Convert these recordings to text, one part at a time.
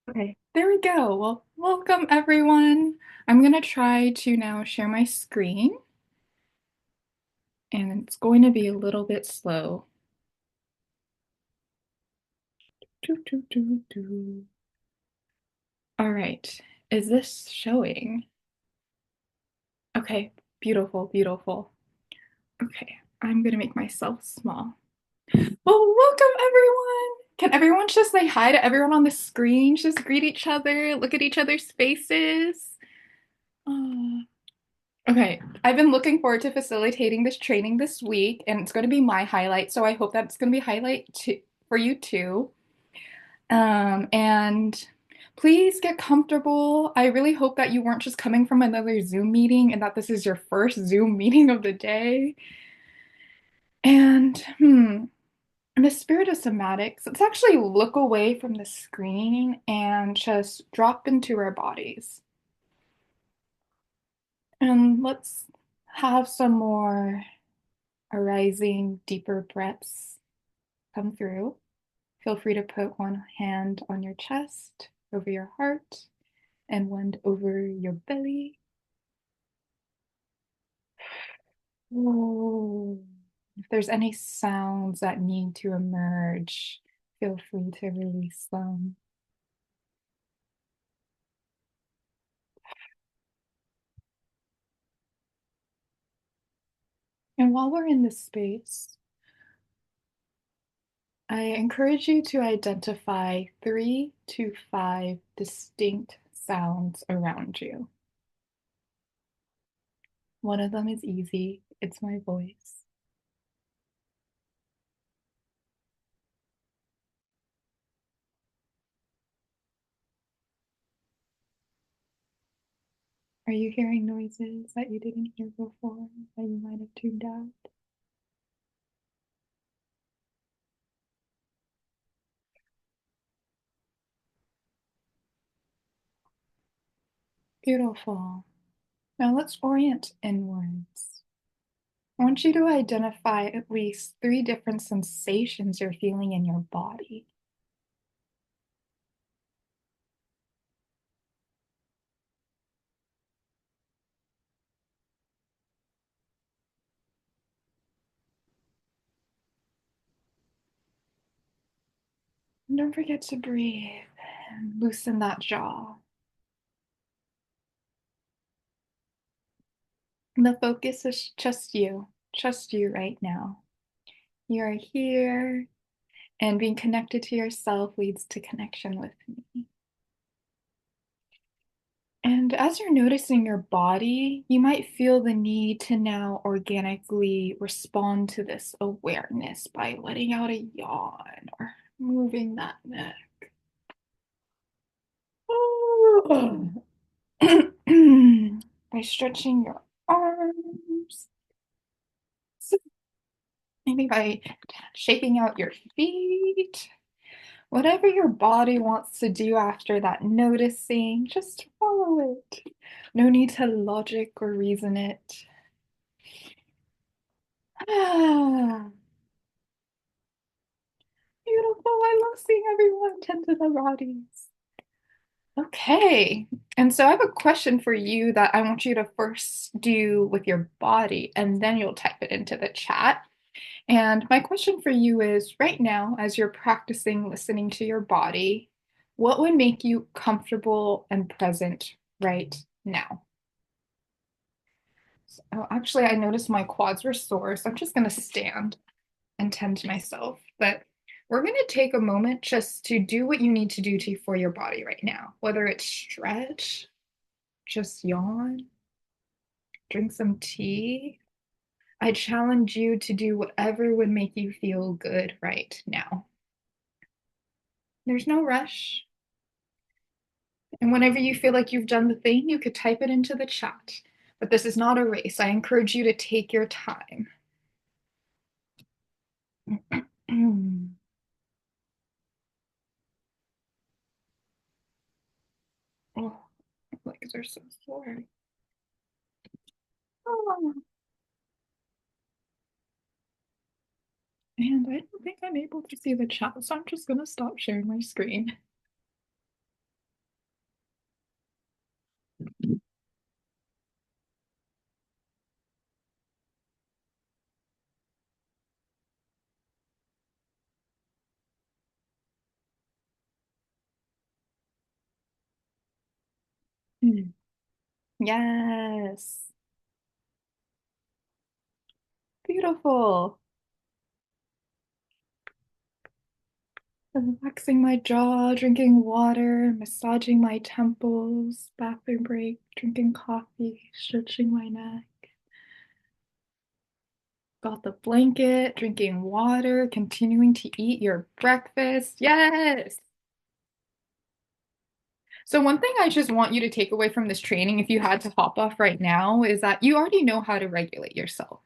Okay, there we go. Well, welcome everyone. I'm gonna try to now share my screen, and it's going to be a little bit slow. Doo, doo, doo, doo. All right, is this showing? Okay, beautiful, beautiful. Okay, I'm gonna make myself small. Well, welcome everyone. Can everyone just say hi to everyone on the screen? Just greet each other, look at each other's faces. Aw. Okay, I've been looking forward to facilitating this training this week, and it's going to be my highlight. So I hope that's going to be a highlight for you too. And please get comfortable. I really hope that you weren't just coming from another Zoom meeting and that this is your first Zoom meeting of the day. And in the spirit of somatics, let's actually look away from the screen and just drop into our bodies. And let's have some more arising, deeper breaths come through. Feel free to put one hand on your chest, over your heart, and one over your belly. Whoa. If there's any sounds that need to emerge, feel free to release them. And while we're in this space, I encourage you to identify 3 to 5 distinct sounds around you. One of them is easy, it's my voice. Are you hearing noises that you didn't hear before that you might have tuned out? Beautiful. Now let's orient inwards. I want you to identify at least 3 different sensations you're feeling in your body. And don't forget to breathe and loosen that jaw. And the focus is just you right now. You are here, and being connected to yourself leads to connection with me. And as you're noticing your body, you might feel the need to now organically respond to this awareness by letting out a yawn or moving that neck. By stretching your arms, maybe by shaking out your feet. Whatever your body wants to do after that noticing, just follow it. No need to logic or reason it. Ah, beautiful. I love seeing everyone tend to their bodies. Okay. And so I have a question for you that I want you to first do with your body, and then you'll type it into the chat. And my question for you is right now, as you're practicing listening to your body, what would make you comfortable and present right now? So, actually, I noticed my quads were sore, so I'm just going to stand and tend to myself. But we're going to take a moment just to do what you need to do for your body right now, whether it's stretch, just yawn, drink some tea. I challenge you to do whatever would make you feel good right now. There's no rush. And whenever you feel like you've done the thing, you could type it into the chat. But this is not a race. I encourage you to take your time. Oh, my legs are so sore. Oh. And I don't think I'm able to see the chat, so I'm just going to stop sharing my screen. Yes. Beautiful. Relaxing my jaw, drinking water, massaging my temples, bathroom break, drinking coffee, stretching my neck. Got the blanket, drinking water, continuing to eat your breakfast. Yes. So, one thing I just want you to take away from this training, if you had to hop off right now, is that you already know how to regulate yourself.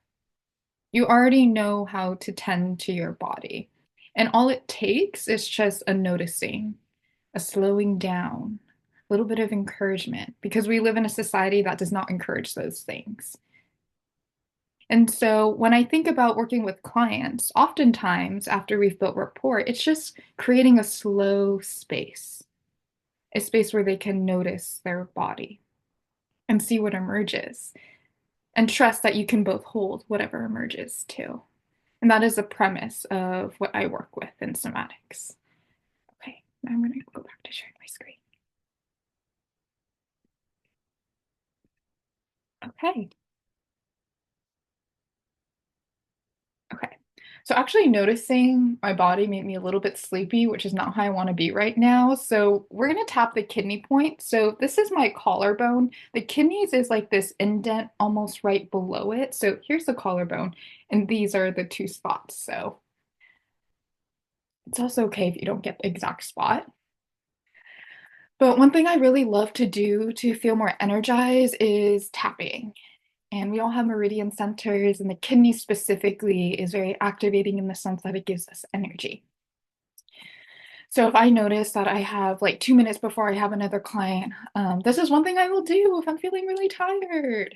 You already know how to tend to your body. And all it takes is just a noticing, a slowing down, a little bit of encouragement, because we live in a society that does not encourage those things. And so when I think about working with clients, oftentimes after we've built rapport, it's just creating a space where they can notice their body and see what emerges and trust that you can both hold whatever emerges too. And that is a premise of what I work with in somatics. Okay, now I'm going to go back to sharing my screen. Okay, okay. So actually noticing my body made me a little bit sleepy, which is not how I want to be right now. So we're going to tap the kidney point. So this is my collarbone. The kidneys is like this indent almost right below it. So here's the collarbone, and these are the two spots. So it's also okay if you don't get the exact spot. But one thing I really love to do to feel more energized is tapping. And we all have meridian centers, and the kidney specifically is very activating in the sense that it gives us energy. So if I notice that I have like 2 minutes before I have another client, this is one thing I will do if I'm feeling really tired.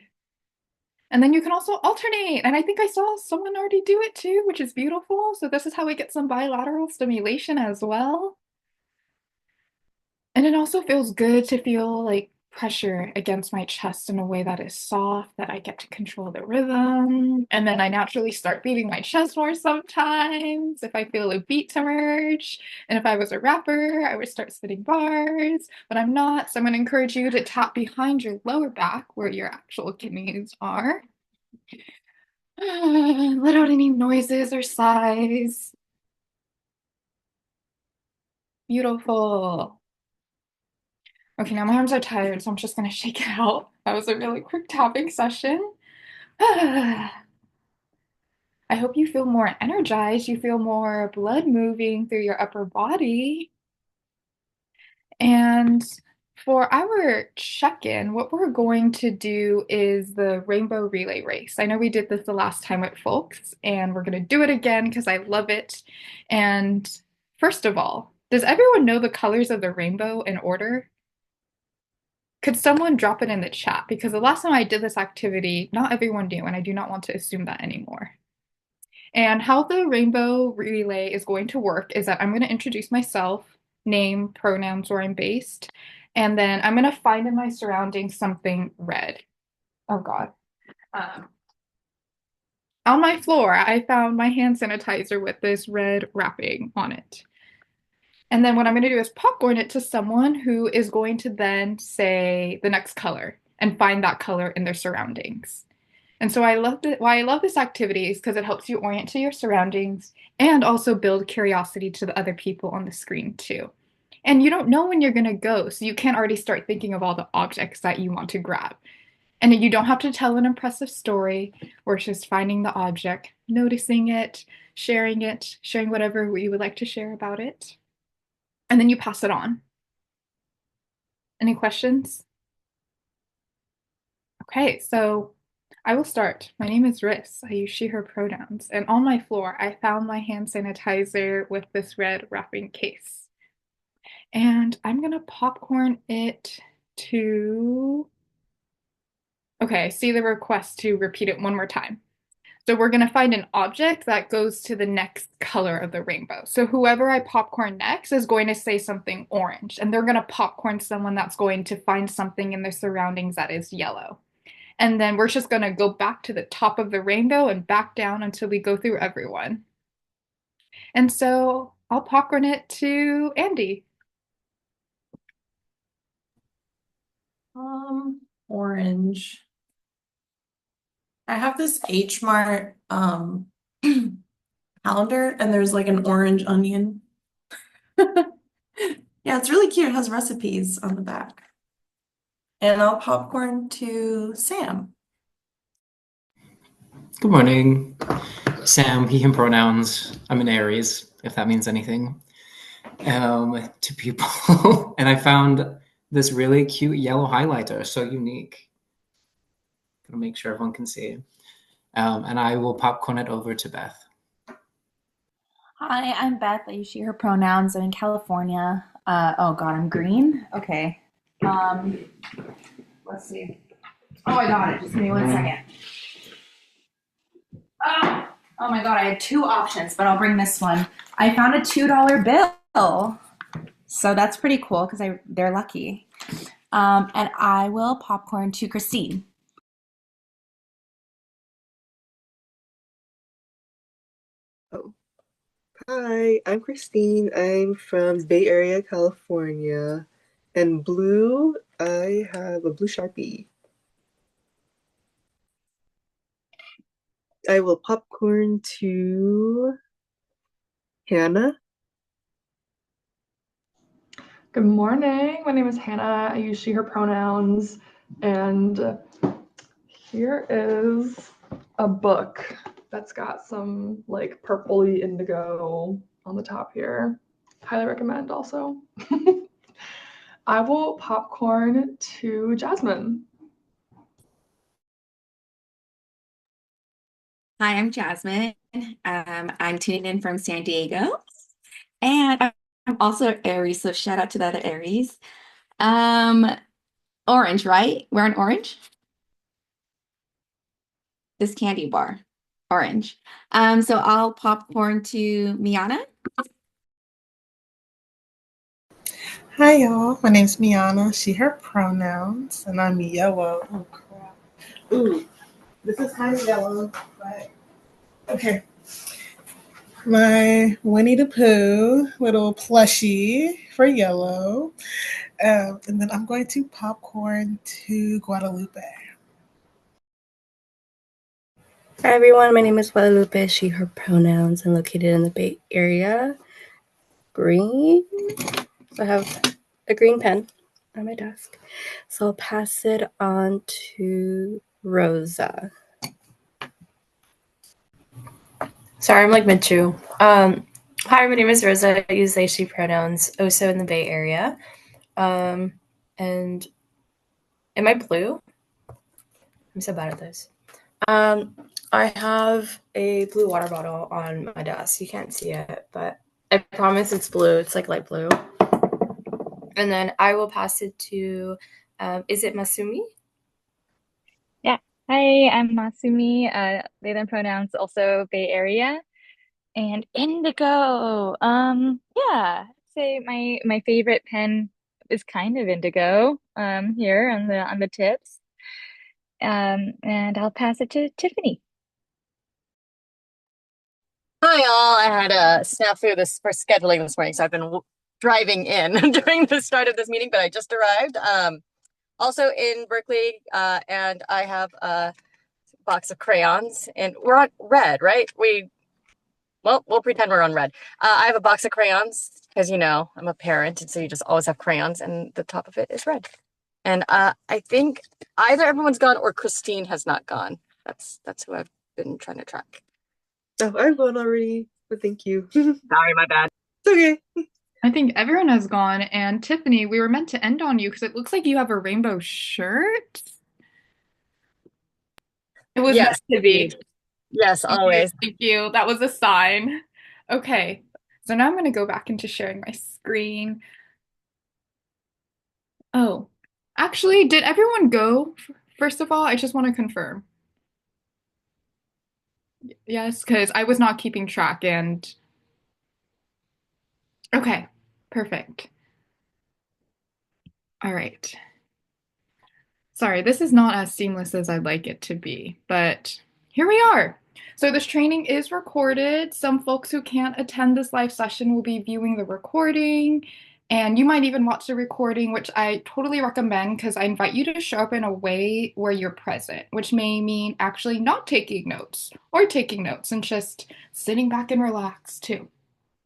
And then you can also alternate. And I think I saw someone already do it too, which is beautiful. So this is how we get some bilateral stimulation as well. And it also feels good to feel like pressure against my chest in a way that is soft, that I get to control the rhythm. And then I naturally start beating my chest more sometimes if I feel a beat emerge. And if I was a rapper, I would start spitting bars, but I'm not. So I'm going to encourage you to tap behind your lower back where your actual kidneys are. Let out any noises or sighs. Beautiful. Okay, now my arms are tired, so I'm just gonna shake it out. That was a really quick tapping session. I hope you feel more energized. You feel more blood moving through your upper body. And for our check-in, what we're going to do is the rainbow relay race. I know we did this the last time with folks, and we're going to do it again because I love it. And first of all, does everyone know the colors of the rainbow in order? Could someone drop it in the chat? Because the last time I did this activity, not everyone knew, and I do not want to assume that anymore. And how the rainbow relay is going to work is that I'm going to introduce myself, name, pronouns, where I'm based, and then I'm going to find in my surroundings something red. Oh God. Um, on my floor, I found my hand sanitizer with this red wrapping on it. And then what I'm going to do is popcorn it to someone who is going to then say the next color and find that color in their surroundings. And so I love it. Why I love this activity is because it helps you orient to your surroundings and also build curiosity to the other people on the screen too. And you don't know when you're going to go, so you can't already start thinking of all the objects that you want to grab. And you don't have to tell an impressive story. We're just finding the object, noticing it, sharing whatever you would like to share about it. And then you pass it on. Any questions? Okay, so I will start. My name is Riss. I use she, her pronouns. And on my floor, I found my hand sanitizer with this red wrapping case. And I'm going to popcorn it to. Okay, I see the request to repeat it one more time. So we're going to find an object that goes to the next color of the rainbow. So whoever I popcorn next is going to say something orange, and they're going to popcorn someone that's going to find something in their surroundings that is yellow. And then we're just going to go back to the top of the rainbow and back down until we go through everyone. And so I'll popcorn it to Andy. Orange. I have this H Mart calendar and there's like an orange onion. Yeah, it's really cute. It has recipes on the back. And I'll popcorn to Sam. Good morning. Sam, he, him pronouns. I'm an Aries, if that means anything, to people. And I found this really cute yellow highlighter, so unique. Gonna make sure everyone can see. And I will popcorn it over to Beth. Hi, I'm Beth. I use she, her pronouns. I'm in California. Oh God, I'm green. Okay. Um, let's see. Oh, I got it. Just give me 1 second. Oh my God, I had two options, but I'll bring this one. I found a $2 bill, so that's pretty cool because I they're lucky. And I will popcorn to Christine. Oh, hi, I'm Christine. I'm from Bay Area, California. And blue, I have a blue Sharpie. I will popcorn to Hannah. Good morning. My name is Hannah. I use she, her pronouns. And here is a book that's got some like purpley indigo on the top here. Highly recommend also. I will popcorn to Jasmine. Hi, I'm Jasmine. I'm tuning in from San Diego, and I'm also Aries, so shout out to the other Aries. Um, Orange, right? We're an orange. This candy bar, orange. So I'll popcorn to Miana. Hi y'all, my name's Miana, she, her pronouns, and I'm yellow. Oh crap. Ooh, this is kind of yellow, but okay. My Winnie the Pooh little plushie for yellow. And then I'm going to popcorn to Guadalupe. Hi everyone, my name is Guadalupe, she, her pronouns, and located in the Bay Area. Green. So I have a green pen on my desk. So I'll pass it on to Rosa. Sorry, I'm like mid-chew. Hi, my name is Rosa. I use they, she pronouns, also in the Bay Area. And am I blue? I'm so bad at this. I have a blue water bottle on my desk. You can't see it, but I promise it's blue. It's like light blue. And then I will pass it to, is it Masumi? Yeah. Hi, I'm Masumi. They them pronouns also Bay Area and indigo. Yeah, I'd say my favorite pen is kind of indigo. Here on the tips. And I'll pass it to Tiffany. Hi, all. I had a snafu this for scheduling this morning, so I've been driving in during the start of this meeting, but I just arrived. Also in Berkeley, and I have a box of crayons, and we're on red, right? We'll pretend we're on red. I have a box of crayons because I'm a parent, and so you just always have crayons, and the top of it is red. And I think either everyone's gone or Christine has not gone. That's who I've been trying to track. Oh, I've gone already, but thank you. Sorry, my bad. It's okay. I think everyone has gone. And Tiffany, we were meant to end on you because it looks like you have a rainbow shirt. It was meant Yes, to be. indeed. Yes, Thank you. always. Thank you. That was a sign. Okay. So now I'm going to go back into sharing my screen. Oh, actually, did everyone go? First of all, I just want to confirm. Yes, because I was not keeping track and okay, perfect. All right. Sorry, this is not as seamless as I'd like it to be, but here we are. So this training is recorded. Some folks who can't attend this live session will be viewing the recording, And you might even watch the recording, which I totally recommend because I invite you to show up in a way where you're present, which may mean actually not taking notes or taking notes and just sitting back and relax too.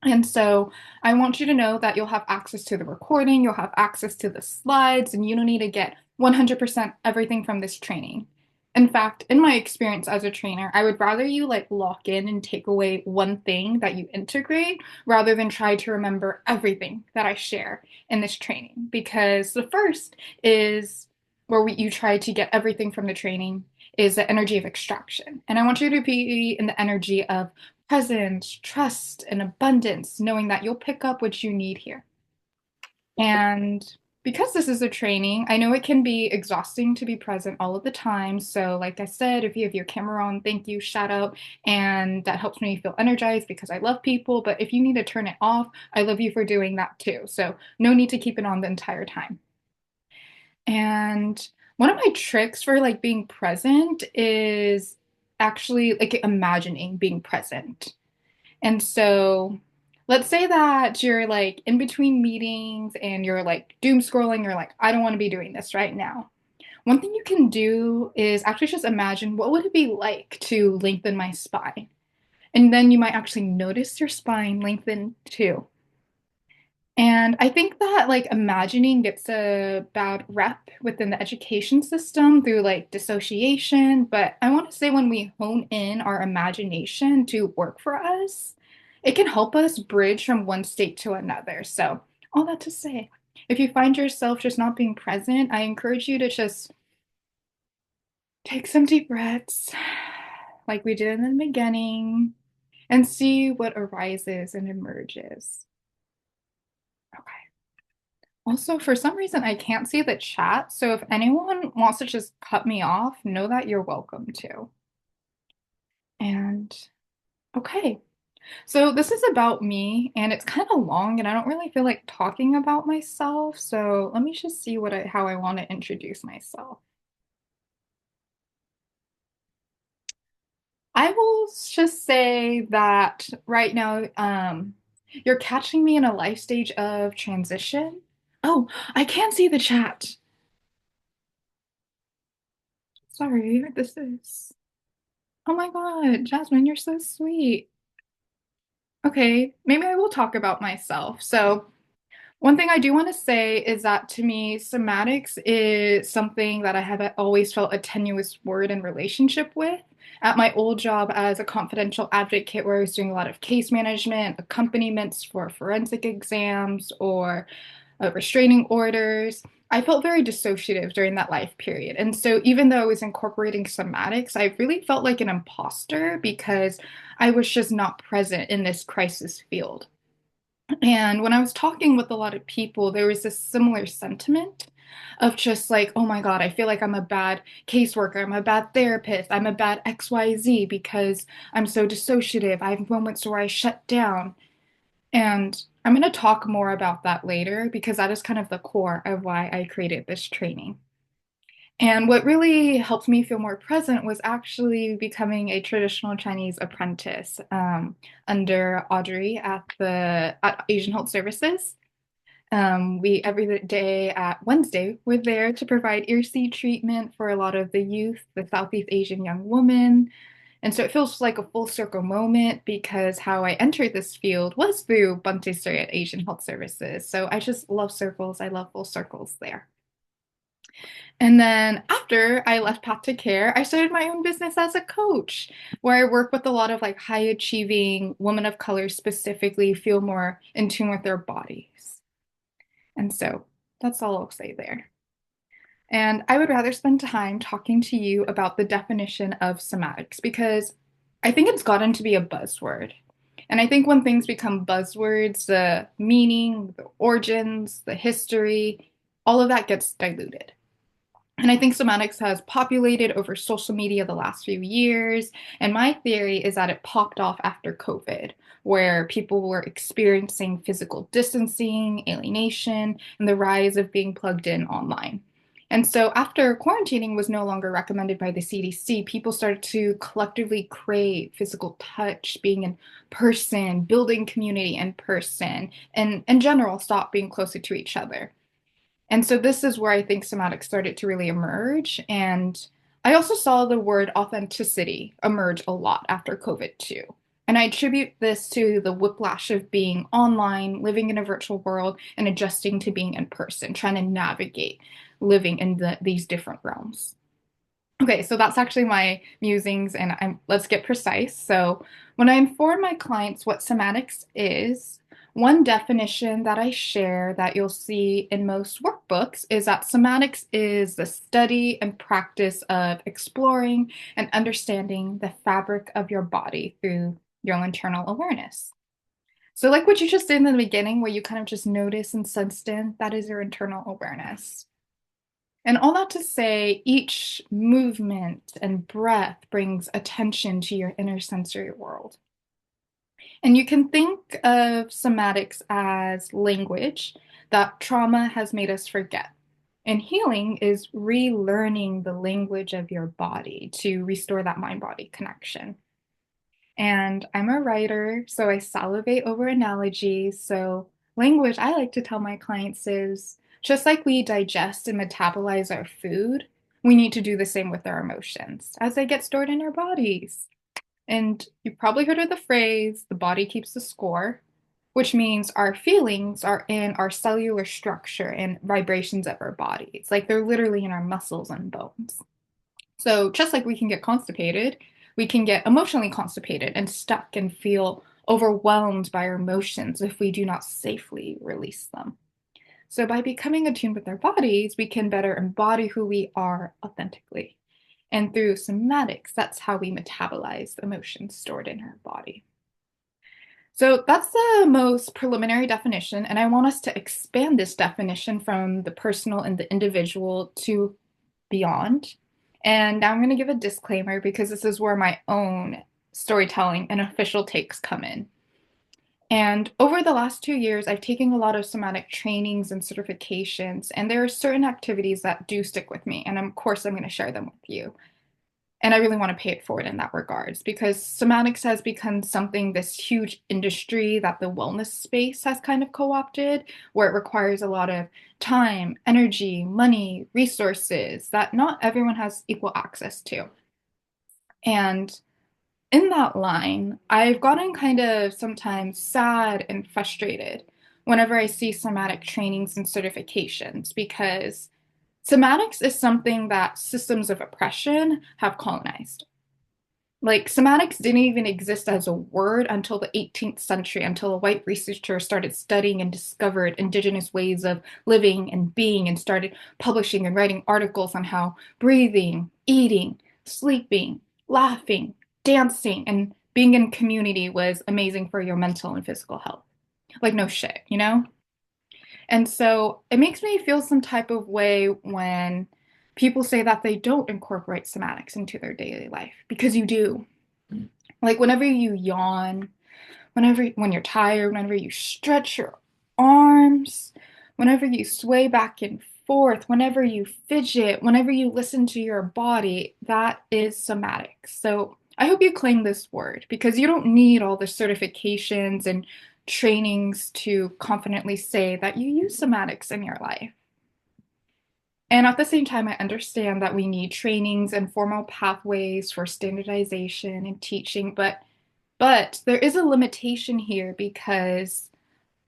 And so I want you to know that you'll have access to the recording, you'll have access to the slides, and you don't need to get 100% everything from this training. In fact, in my experience as a trainer, I would rather you like lock in and take away one thing that you integrate rather than try to remember everything that I share in this training. Because the first is you try to get everything from the training is the energy of extraction. And I want you to be in the energy of presence, trust, and abundance, knowing that you'll pick up what you need here. And because this is a training, I know it can be exhausting to be present all of the time. So, like I said, if you have your camera on, thank you, shout out. And that helps me feel energized because I love people. But if you need to turn it off, I love you for doing that too. So, no need to keep it on the entire time. And one of my tricks for like being present is actually like imagining being present. And so let's say that you're like in between meetings and you're like doom scrolling, you're like, I don't want to be doing this right now. One thing you can do is actually just imagine what would it be like to lengthen my spine? And then you might actually notice your spine lengthen too. And I think that like imagining gets a bad rep within the education system through like dissociation. But I want to say when we hone in our imagination to work for us, it can help us bridge from one state to another. So, all that to say, if you find yourself just not being present, I encourage you to just take some deep breaths, like we did in the beginning, and see what arises and emerges. Okay. Also, for some reason, I can't see the chat. So if anyone wants to just cut me off, know that you're welcome to. And okay. So this is about me, and it's kind of long, and I don't really feel like talking about myself. So let me just see how I want to introduce myself. I will just say that right now, you're catching me in a life stage of transition. Oh, I can't see the chat. Sorry, this is. Oh my God, Jasmine, you're so sweet. Okay, maybe I will talk about myself. So, one thing I do want to say is that to me, somatics is something that I have always felt a tenuous word in relationship with. At my old job as a confidential advocate, where I was doing a lot of case management, accompaniments for forensic exams, or restraining orders, I felt very dissociative during that life period. And so, even though I was incorporating somatics, I really felt like an imposter because I was just not present in this crisis field. And when I was talking with a lot of people, there was this similar sentiment of just like, oh my God, I feel like I'm a bad caseworker, I'm a bad therapist, I'm a bad XYZ because I'm so dissociative. I have moments where I shut down. And I'm going to talk more about that later because that is kind of the core of why I created this training. And what really helped me feel more present was actually becoming a traditional Chinese apprentice under Audrey at Asian Health Services. We every day at Wednesday we're there to provide ear seed treatment for a lot of the youth, the Southeast Asian young women. And so it feels like a full circle moment because how I entered this field was through Bante Suri at Asian Health Services. So I just love circles. I love full circles there. And then after I left Path to Care, I started my own business as a coach, where I work with a lot of like high achieving women of color specifically feel more in tune with their bodies. And so that's all I'll say there. And I would rather spend time talking to you about the definition of somatics because I think it's gotten to be a buzzword. And I think when things become buzzwords, the meaning, the origins, the history, all of that gets diluted. And I think somatics has populated over social media the last few years. And my theory is that it popped off after COVID, where people were experiencing physical distancing, alienation, and the rise of being plugged in online. And so after quarantining was no longer recommended by the CDC, people started to collectively crave physical touch, being in person, building community in person, and in general, stop being closer to each other. And so this is where I think somatics started to really emerge. And I also saw the word authenticity emerge a lot after COVID too. And I attribute this to the whiplash of being online, living in a virtual world, and adjusting to being in person, trying to navigate living in these different realms. Okay, so that's actually my musings, and let's get precise. So, when I inform my clients what somatics is, one definition that I share that you'll see in most workbooks is that somatics is the study and practice of exploring and understanding the fabric of your body through your internal awareness. So, like what you just did in the beginning, where you kind of just notice and sensed in, that is your internal awareness. And all that to say, each movement and breath brings attention to your inner sensory world. And you can think of somatics as language that trauma has made us forget. And healing is relearning the language of your body to restore that mind body connection. And I'm a writer, so I salivate over analogies. So, language I like to tell my clients is just like we digest and metabolize our food, we need to do the same with our emotions as they get stored in our bodies. And you've probably heard of the phrase, the body keeps the score, which means our feelings are in our cellular structure and vibrations of our bodies. Like they're literally in our muscles and bones. So, just like we can get constipated, we can get emotionally constipated and stuck and feel overwhelmed by our emotions if we do not safely release them. So, by becoming attuned with our bodies, we can better embody who we are authentically. And through somatics, that's how we metabolize the emotions stored in our body. So, that's the most preliminary definition. And I want us to expand this definition from the personal and the individual to beyond. And now I'm going to give a disclaimer because this is where my own storytelling and official takes come in. And over the last 2 years, I've taken a lot of somatic trainings and certifications, and there are certain activities that do stick with me. And of course, I'm going to share them with you. And I really want to pay it forward in that regards because somatics has become something, this huge industry that the wellness space has kind of co-opted, where it requires a lot of time, energy, money, resources that not everyone has equal access to. And in that line, I've gotten kind of sometimes sad and frustrated whenever I see somatic trainings and certifications because somatics is something that systems of oppression have colonized. Like, somatics didn't even exist as a word until the 18th century, until a white researcher started studying and discovered indigenous ways of living and being and started publishing and writing articles on how breathing, eating, sleeping, laughing, dancing, and being in community was amazing for your mental and physical health. Like, no shit, you know? And so it makes me feel some type of way when people say that they don't incorporate somatics into their daily life because you do. Like whenever you yawn, when you're tired, whenever you stretch your arms, whenever you sway back and forth, whenever you fidget, whenever you listen to your body, that is somatics. So I hope you claim this word because you don't need all the certifications and trainings to confidently say that you use somatics in your life. And at the same time, I understand that we need trainings and formal pathways for standardization and teaching, but there is a limitation here because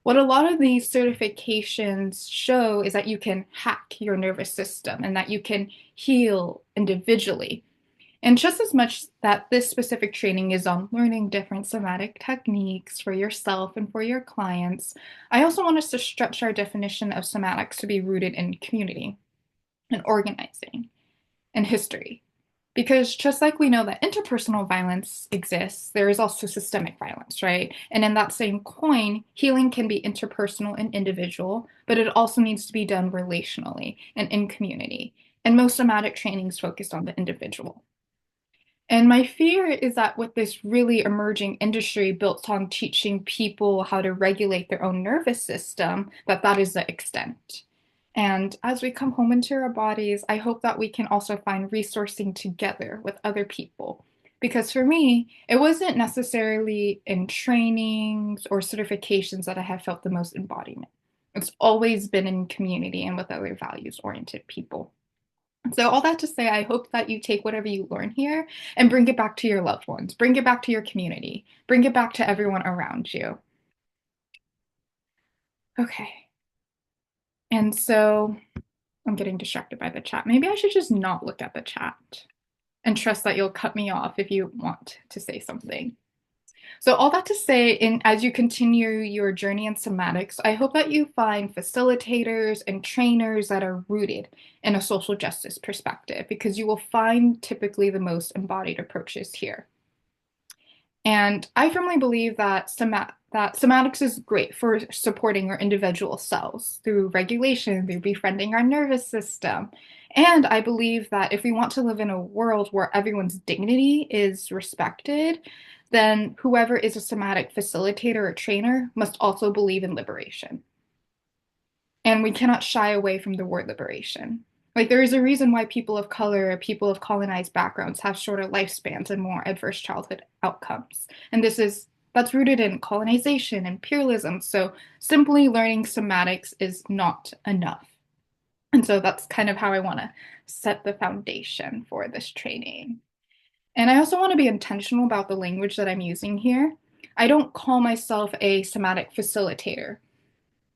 what a lot of these certifications show is that you can hack your nervous system and that you can heal individually. And just as much that this specific training is on learning different somatic techniques for yourself and for your clients, I also want us to stretch our definition of somatics to be rooted in community and organizing and history. Because just like we know that interpersonal violence exists, there is also systemic violence, right? And in that same coin, healing can be interpersonal and individual, but it also needs to be done relationally and in community. And most somatic trainings focused on the individual. And my fear is that with this really emerging industry built on teaching people how to regulate their own nervous system, that is the extent. And as we come home into our bodies, I hope that we can also find resourcing together with other people. Because for me, it wasn't necessarily in trainings or certifications that I have felt the most embodiment. It's always been in community and with other values-oriented people. So all that to say, I hope that you take whatever you learn here and bring it back to your loved ones, bring it back to your community, bring it back to everyone around you. Okay. And so I'm getting distracted by the chat. Maybe I should just not look at the chat and trust that you'll cut me off if you want to say something. So all that to say, as you continue your journey in somatics, I hope that you find facilitators and trainers that are rooted in a social justice perspective, because you will find typically the most embodied approaches here. And I firmly believe that somatics is great for supporting our individual selves through regulation, through befriending our nervous system. And I believe that if we want to live in a world where everyone's dignity is respected, then whoever is a somatic facilitator or trainer must also believe in liberation. And we cannot shy away from the word liberation. Like, there is a reason why people of color, people of colonized backgrounds have shorter lifespans and more adverse childhood outcomes. And that's rooted in colonization and imperialism. So simply learning somatics is not enough. And so that's kind of how I want to set the foundation for this training. And I also want to be intentional about the language that I'm using here. I don't call myself a somatic facilitator,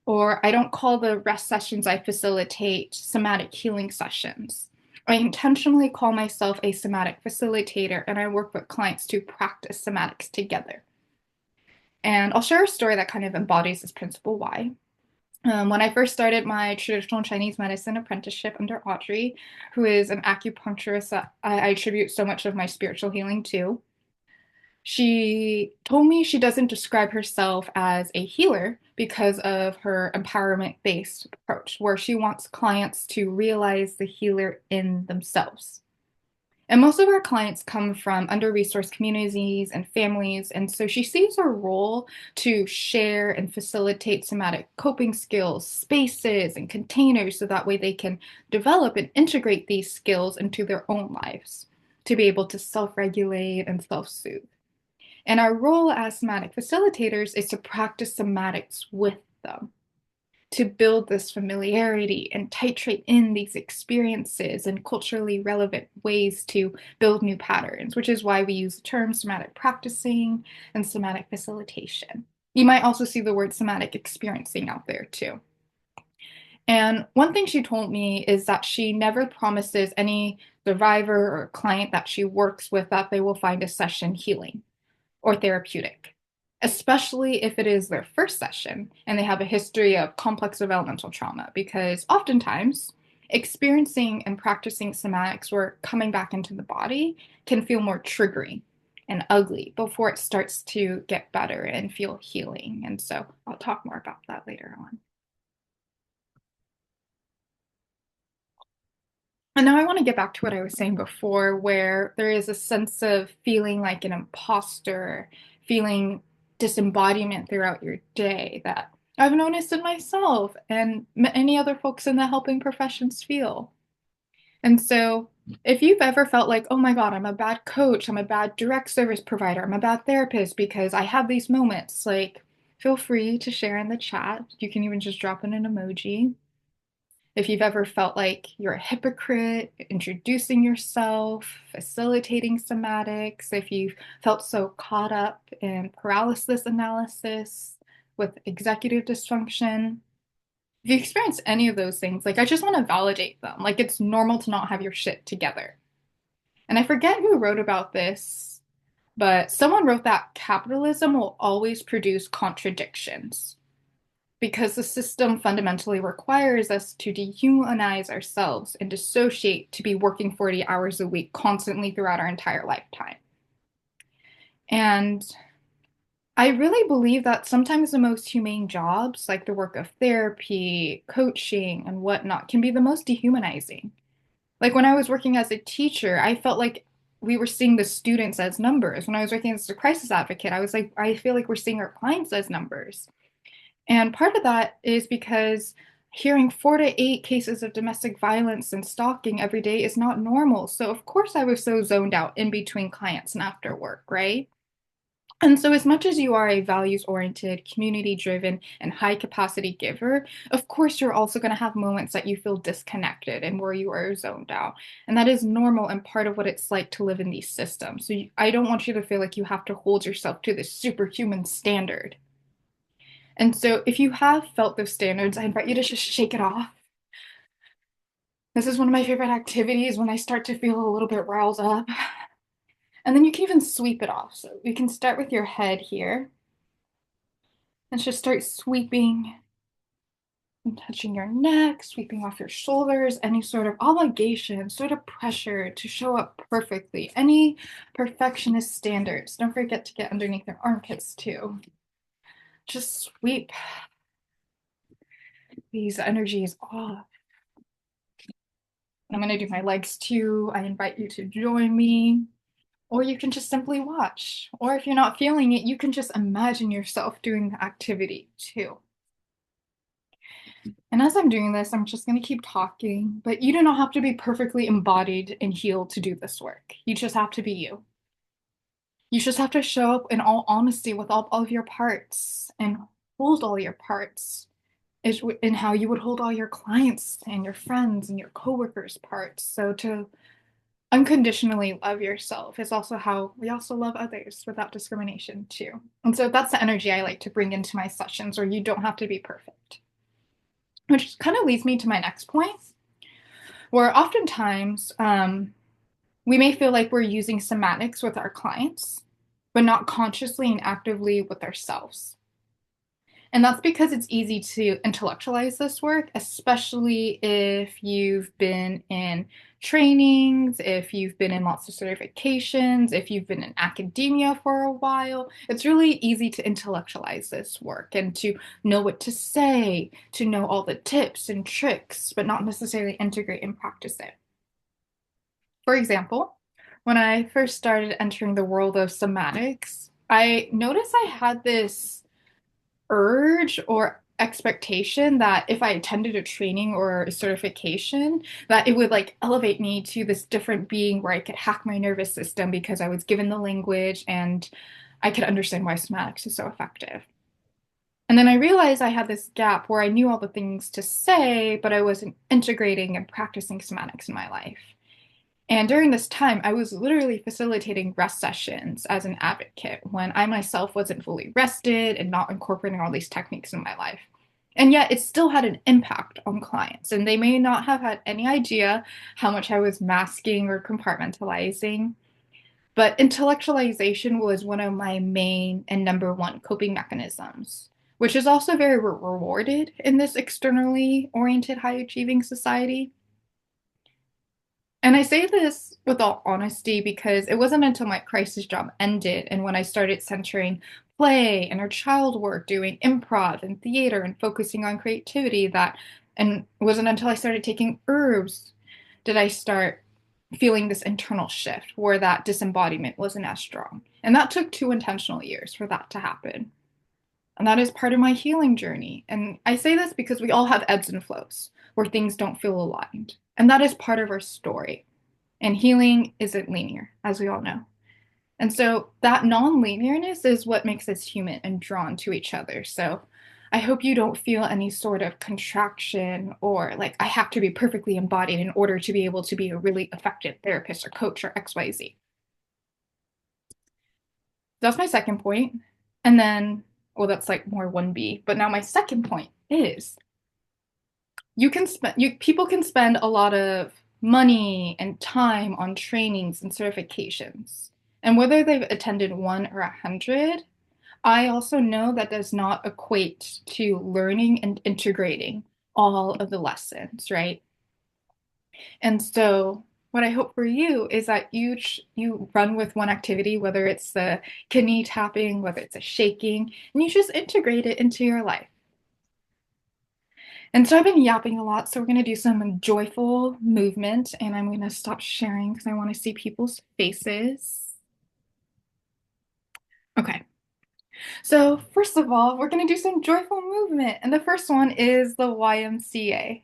or I don't call the rest sessions I facilitate somatic healing sessions. I intentionally call myself a somatic facilitator, and I work with clients to practice somatics together. And I'll share a story that kind of embodies this principle why. When I first started my traditional Chinese medicine apprenticeship under Audrey, who is an acupuncturist that I attribute so much of my spiritual healing to, she told me she doesn't describe herself as a healer because of her empowerment-based approach, where she wants clients to realize the healer in themselves. And most of our clients come from under-resourced communities and families, and so she sees her role to share and facilitate somatic coping skills, spaces, and containers so that way they can develop and integrate these skills into their own lives to be able to self-regulate and self-soothe. And our role as somatic facilitators is to practice somatics with them, to build this familiarity and titrate in these experiences in culturally relevant ways to build new patterns, which is why we use the terms somatic practicing and somatic facilitation. You might also see the word somatic experiencing out there too. And one thing she told me is that she never promises any survivor or client that she works with that they will find a session healing or therapeutic, especially if it is their first session and they have a history of complex developmental trauma, because oftentimes experiencing and practicing somatics or coming back into the body can feel more triggering and ugly before it starts to get better and feel healing. And so I'll talk more about that later on. And now I want to get back to what I was saying before, where there is a sense of feeling like an imposter, feeling disembodiment throughout your day that I've noticed in myself and many other folks in the helping professions feel. And so if you've ever felt like, oh my God, I'm a bad coach, I'm a bad direct service provider, I'm a bad therapist because I have these moments, like, feel free to share in the chat. You can even just drop in an emoji. If you've ever felt like you're a hypocrite, introducing yourself, facilitating somatics, if you've felt so caught up in paralysis analysis with executive dysfunction, if you experience any of those things, like, I just want to validate them. Like, it's normal to not have your shit together. And I forget who wrote about this, but someone wrote that capitalism will always produce contradictions, because the system fundamentally requires us to dehumanize ourselves and dissociate to be working 40 hours a week constantly throughout our entire lifetime. And I really believe that sometimes the most humane jobs, like the work of therapy, coaching, and whatnot, can be the most dehumanizing. Like, when I was working as a teacher, I felt like we were seeing the students as numbers. When I was working as a crisis advocate, I was like, I feel like we're seeing our clients as numbers. And part of that is because hearing 4 to 8 cases of domestic violence and stalking every day is not normal. So, of course, I was so zoned out in between clients and after work, right? And so, as much as you are a values oriented, community driven, and high capacity giver, of course, you're also going to have moments that you feel disconnected and where you are zoned out. And that is normal and part of what it's like to live in these systems. So, I don't want you to feel like you have to hold yourself to this superhuman standard. And so, if you have felt those standards, I invite you to just shake it off. This is one of my favorite activities when I start to feel a little bit riled up. And then you can even sweep it off. So we can start with your head here. And just start sweeping and touching your neck, sweeping off your shoulders, any sort of obligation, sort of pressure to show up perfectly, any perfectionist standards. Don't forget to get underneath your armpits too. Just sweep these energies off. I'm going to do my legs too. I invite you to join me. Or you can just simply watch. Or if you're not feeling it, you can just imagine yourself doing the activity too. And as I'm doing this, I'm just going to keep talking, but you do not have to be perfectly embodied and healed to do this work. You just have to be you. You just have to show up in all honesty with all of your parts and hold all your parts in how you would hold all your clients and your friends and your coworkers' parts. So to unconditionally love yourself is also how we also love others without discrimination too. And so that's the energy I like to bring into my sessions, where you don't have to be perfect. Which kind of leads me to my next point, where oftentimes we may feel like we're using somatics with our clients, but not consciously and actively with ourselves. And that's because it's easy to intellectualize this work, especially if you've been in trainings, if you've been in lots of certifications, if you've been in academia for a while. It's really easy to intellectualize this work and to know what to say, to know all the tips and tricks, but not necessarily integrate and practice it. For example, when I first started entering the world of somatics, I noticed I had this urge or expectation that if I attended a training or a certification, that it would like elevate me to this different being where I could hack my nervous system because I was given the language and I could understand why somatics is so effective. And then I realized I had this gap where I knew all the things to say, but I wasn't integrating and practicing somatics in my life. And during this time, I was literally facilitating rest sessions as an advocate when I myself wasn't fully rested and not incorporating all these techniques in my life. And yet it still had an impact on clients, and they may not have had any idea how much I was masking or compartmentalizing. But intellectualization was one of my main and number one coping mechanisms, which is also very rewarded in this externally oriented high achieving society. And I say this with all honesty because it wasn't until my crisis job ended and when I started centering play, inner child work, doing improv and theater and focusing on creativity and it wasn't until I started taking herbs did I start feeling this internal shift where that disembodiment wasn't as strong. And that took 2 intentional years for that to happen. And that is part of my healing journey. And I say this because we all have ebbs and flows where things don't feel aligned. And that is part of our story. And healing isn't linear, as we all know. And so that non-linearness is what makes us human and drawn to each other. So I hope you don't feel any sort of contraction or like I have to be perfectly embodied in order to be able to be a really effective therapist or coach or XYZ. That's my second point. And then, well, that's like more 1B. But now my second point is people can spend a lot of money and time on trainings and certifications. And whether they've attended 1 or 100, I also know that does not equate to learning and integrating all of the lessons, right? And so what I hope for you is that you run with one activity, whether it's the kidney tapping, whether it's a shaking, and you just integrate it into your life. And so I've been yapping a lot, so we're going to do some joyful movement, and I'm going to stop sharing because I want to see people's faces. Okay. So first of all, we're going to do some joyful movement. And the first one is the YMCA.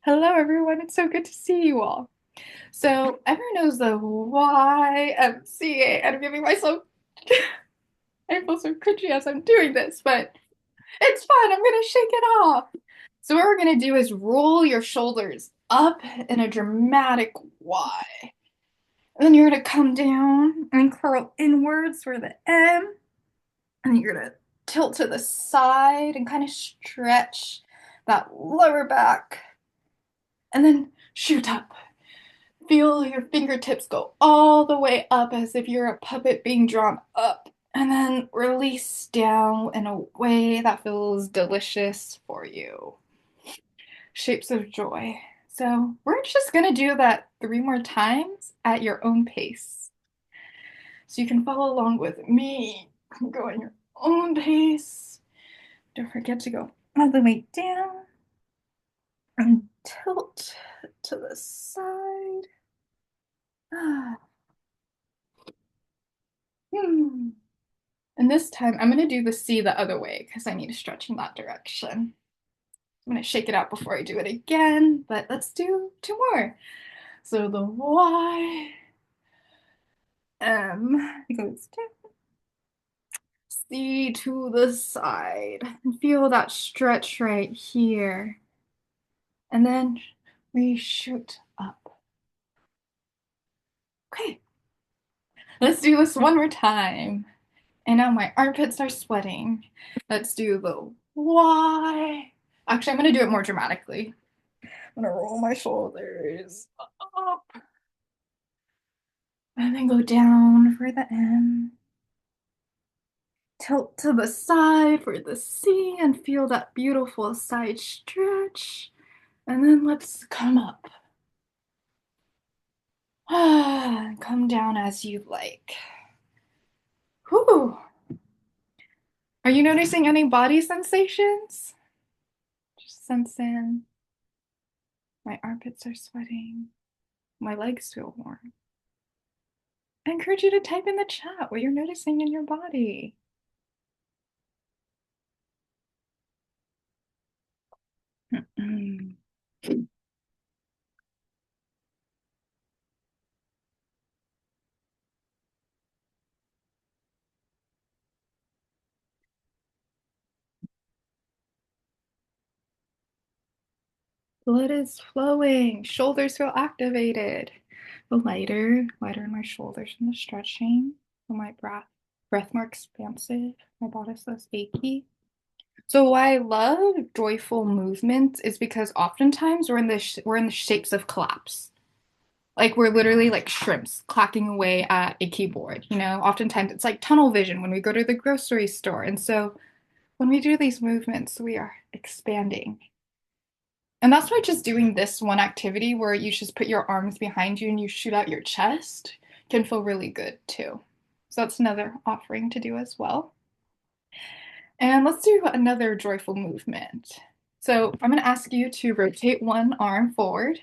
Hello, everyone. It's so good to see you all. So everyone knows the YMCA. And I'm giving myself, I feel so cringy as I'm doing this, but it's fun. I'm going to shake it off. So what we're going to do is roll your shoulders up in a dramatic Y. And then you're going to come down and curl inwards for the M. And you're going to tilt to the side and kind of stretch that lower back. And then shoot up. Feel your fingertips go all the way up as if you're a puppet being drawn up. And then release down in a way that feels delicious for you. Shapes of joy. So we're just going to do that 3 more times at your own pace. So you can follow along with me. Go at your own pace. Don't forget to go all the way down and tilt to the side. And this time I'm going to do the C the other way because I need to stretch in that direction. I'm going to shake it out before I do it again, but let's do 2 more. So the Y, M goes down, C to the side. And feel that stretch right here. And then we shoot up. Okay, let's do this one more time. And now my armpits are sweating. Let's do the Y. Actually, I'm going to do it more dramatically. I'm going to roll my shoulders up. And then go down for the M. Tilt to the side for the C and feel that beautiful side stretch. And then let's come up. Come down as you like. Whew. Are you noticing any body sensations? Just sense in. My armpits are sweating. My legs feel warm. I encourage you to type in the chat what you're noticing in your body. Blood is flowing. Shoulders feel activated. The lighter in my shoulders from the stretching. Feel my breath more expansive. My bodice less achy. So why I love joyful movements is because oftentimes we're in the shapes of collapse. Like we're literally like shrimps clacking away at a keyboard, you know? Oftentimes it's like tunnel vision when we go to the grocery store. And so when we do these movements, we are expanding. And that's why just doing this one activity where you just put your arms behind you and you shoot out your chest can feel really good too. So that's another offering to do as well. And let's do another joyful movement. So I'm going to ask you to rotate one arm forward.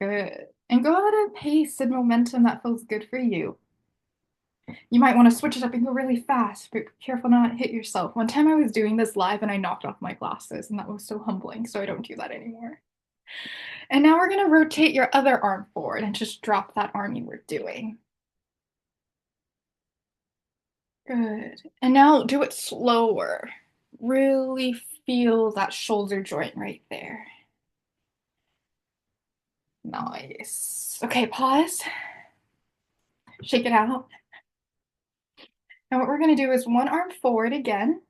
Good. And go at a pace and momentum that feels good for you. You might want to switch it up and go really fast, but be careful not to hit yourself. One time I was doing this live and I knocked off my glasses, and that was so humbling, so I don't do that anymore. And now we're going to rotate your other arm forward and just drop that arm you were doing. Good. And now do it slower. Really feel that shoulder joint right there. Nice. Okay, pause. Shake it out. Now what we're going to do is one arm forward again.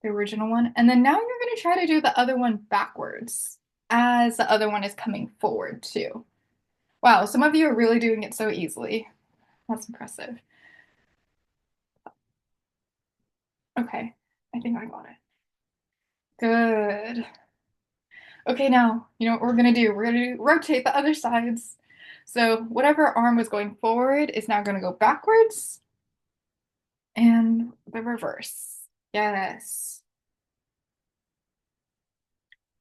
The original one. And then now you're going to try to do the other one backwards as the other one is coming forward too. Wow, some of you are really doing it so easily. That's impressive. Okay, I think I got it. Good. Okay, now, you know what we're going to do? We're going to rotate the other sides. So whatever arm was going forward is now going to go backwards and the reverse. Yes.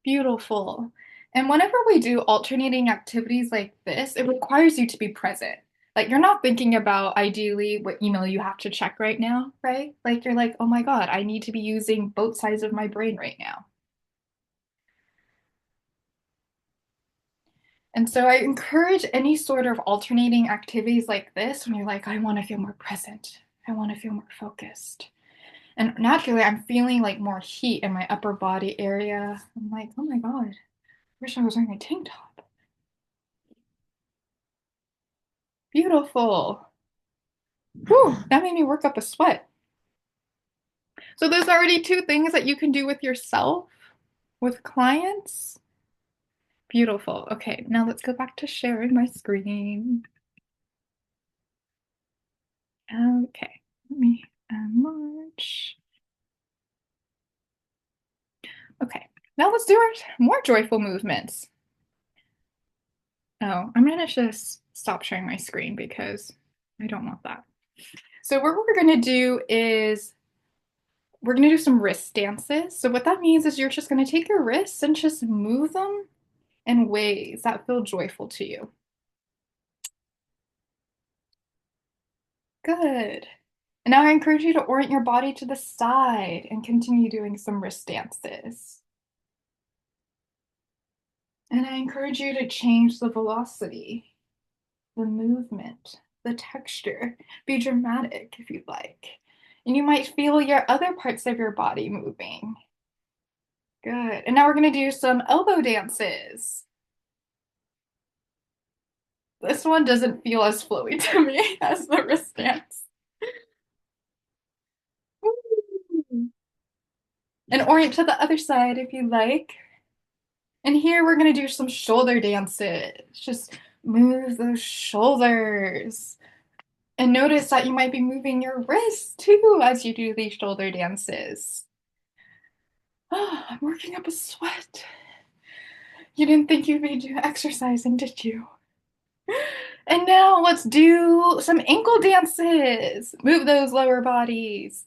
Beautiful. And whenever we do alternating activities like this, it requires you to be present. Like you're not thinking about ideally what email you have to check right now, right? Like you're like, oh my God, I need to be using both sides of my brain right now. And so I encourage any sort of alternating activities like this when you're like, I want to feel more present. I want to feel more focused. And naturally, I'm feeling like more heat in my upper body area. I'm like, oh my God, I wish I was wearing a tank top. Beautiful. Whew, that made me work up a sweat. So there's already two things that you can do with yourself, with clients. Beautiful. Okay, now let's go back to sharing my screen. Okay, let me enlarge. Okay, now let's do our more joyful movements. Oh, I'm gonna just stop sharing my screen because I don't want that. So what we're gonna do is we're gonna do some wrist dances. So what that means is you're just gonna take your wrists and just move them in ways that feel joyful to you. Good. And now I encourage you to orient your body to the side and continue doing some wrist dances. And I encourage you to change the velocity, the movement, the texture. Be dramatic if you'd like. And you might feel your other parts of your body moving. Good. And now we're going to do some elbow dances. This one doesn't feel as flowy to me as the wrist dance. And orient to the other side if you like. And here we're going to do some shoulder dances. Just move those shoulders. And notice that you might be moving your wrists too as you do these shoulder dances. Oh, I'm working up a sweat. You didn't think you'd be exercising, did you? And now let's do some ankle dances. Move those lower bodies.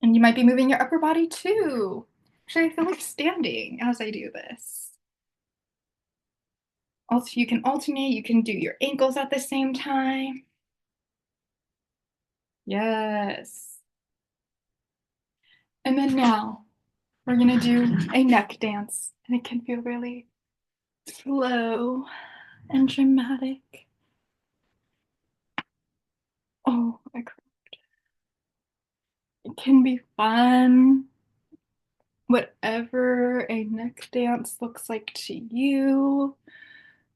And you might be moving your upper body too. Actually, I feel like standing as I do this. Also, you can alternate. You can do your ankles at the same time. Yes. And then now we're going to do a neck dance. And it can feel really slow and dramatic. Oh, it can be fun. Whatever a neck dance looks like to you.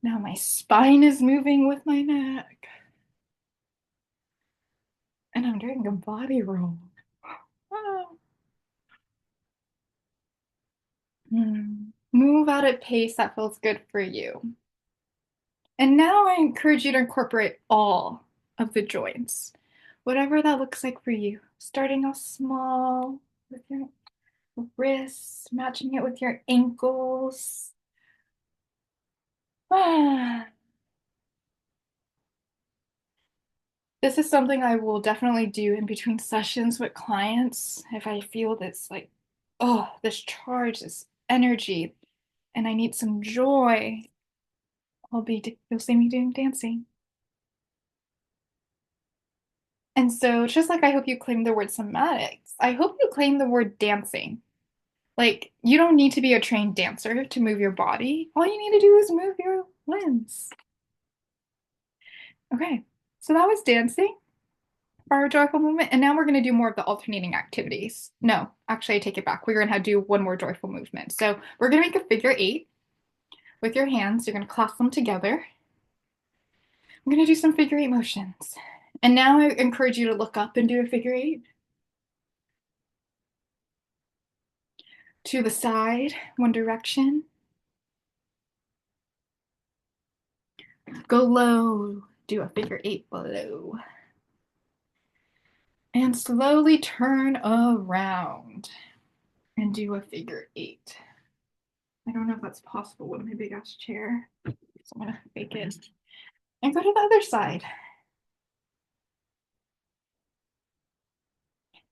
Now my spine is moving with my neck. And I'm doing a body roll. Oh. Move at a pace that feels good for you. And now I encourage you to incorporate all of the joints, whatever that looks like for you. Starting off small with your wrists, matching it with your ankles. This is something I will definitely do in between sessions with clients if I feel this like, oh, this charge, this energy, and I need some joy. You'll see me doing dancing. And so just like I hope you claim the word somatics, I hope you claim the word dancing. Like you don't need to be a trained dancer to move your body. All you need to do is move your limbs. Okay, so that was dancing for our joyful movement. And now we're going to do more of the alternating activities. No, actually, I take it back. We're going to do one more joyful movement. So we're going to make a figure 8 with your hands. You're going to clasp them together. I'm going to do some figure 8 motions. And now I encourage you to look up and do a figure 8. To the side, one direction. Go low, do a figure 8 below. And slowly turn around and do a figure 8. I don't know if that's possible with my big ass chair, so I'm gonna fake it. And go to the other side.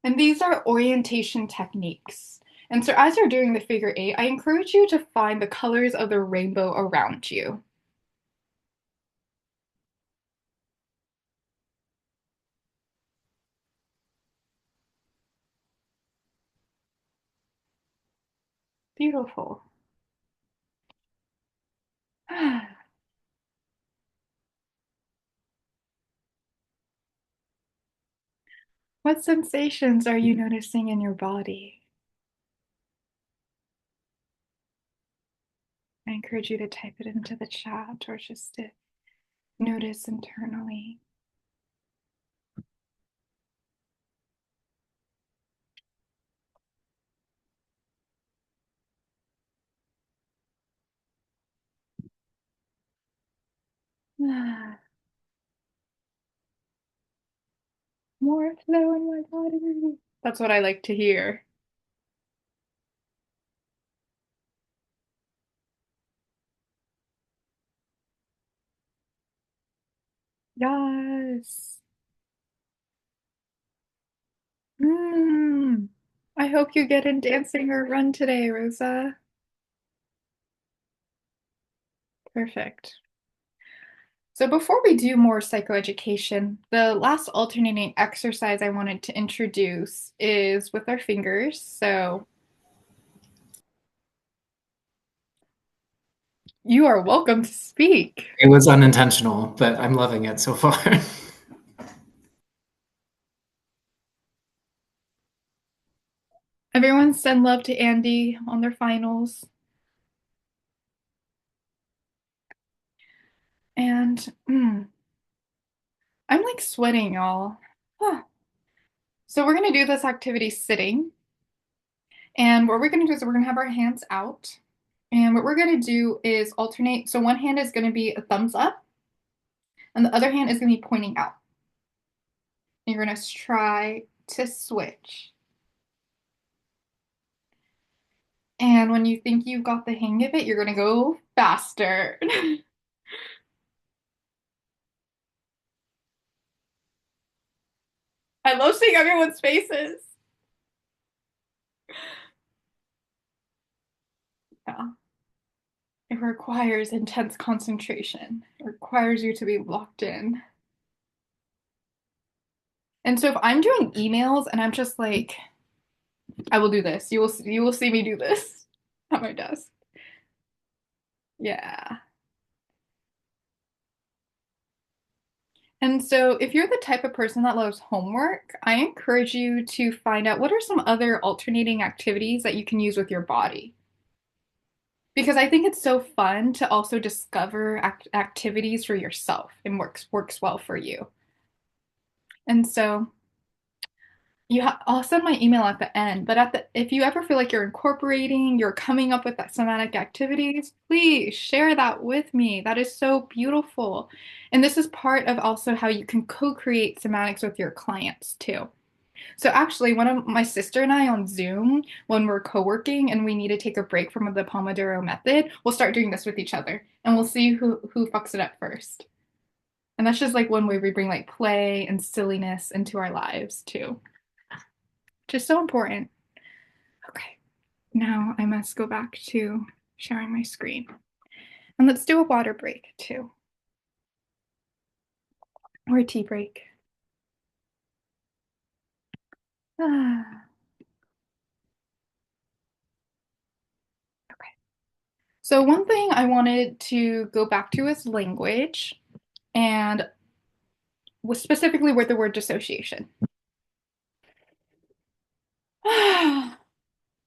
And these are orientation techniques. And so as you're doing the figure eight, I encourage you to find the colors of the rainbow around you. Beautiful. What sensations are you noticing in your body? I encourage you to type it into the chat or just to notice internally. More flow in my body. That's what I like to hear. Yes. Mm. I hope you get in dancing or run today, Rosa. Perfect. So before we do more psychoeducation, the last alternating exercise I wanted to introduce is with our fingers. So you are welcome to speak. It was unintentional, but I'm loving it so far. Everyone send love to Andy on their finals. And I'm like sweating, y'all. So we're going to do this activity sitting. And what we're going to do is we're going to have our hands out. And what we're going to do is alternate. So one hand is going to be a thumbs up, and the other hand is going to be pointing out. And you're going to try to switch. And when you think you've got the hang of it, you're going to go faster. I love seeing everyone's faces. Yeah. It requires intense concentration. It requires you to be locked in. And so if I'm doing emails and I'm just like, I will do this. You will see me do this at my desk. Yeah. And so if you're the type of person that loves homework, I encourage you to find out what are some other alternating activities that you can use with your body. Because I think it's so fun to also discover activities for yourself and works well for you. And so I'll send my email at the end, but if you ever feel like you're coming up with that somatic activities, please share that with me. That is so beautiful. And this is part of also how you can co-create somatics with your clients too. So actually, one of my sister and I on Zoom, when we're co-working and we need to take a break from the Pomodoro method, we'll start doing this with each other and we'll see who fucks it up first. And that's just like one way we bring like play and silliness into our lives too. Just so important. Okay, now I must go back to sharing my screen. And let's do a water break too. Or a tea break. Okay. So one thing I wanted to go back to is language, and specifically with the word dissociation.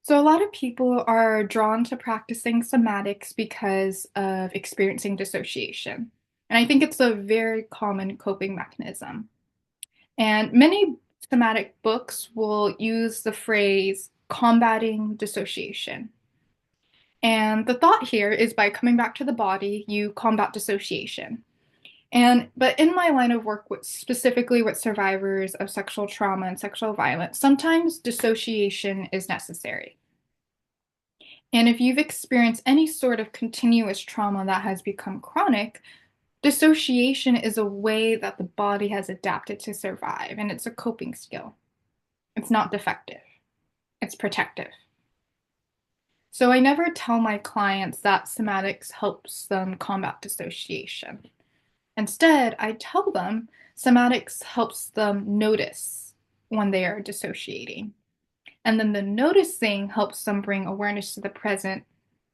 So a lot of people are drawn to practicing somatics because of experiencing dissociation. And I think it's a very common coping mechanism. And many somatic books will use the phrase combating dissociation. And the thought here is by coming back to the body, you combat dissociation. But in my line of work, specifically with survivors of sexual trauma and sexual violence, sometimes dissociation is necessary. And if you've experienced any sort of continuous trauma that has become chronic, dissociation is a way that the body has adapted to survive, and it's a coping skill. It's not defective, it's protective. So I never tell my clients that somatics helps them combat dissociation. Instead, I tell them somatics helps them notice when they are dissociating. And then the noticing helps them bring awareness to the present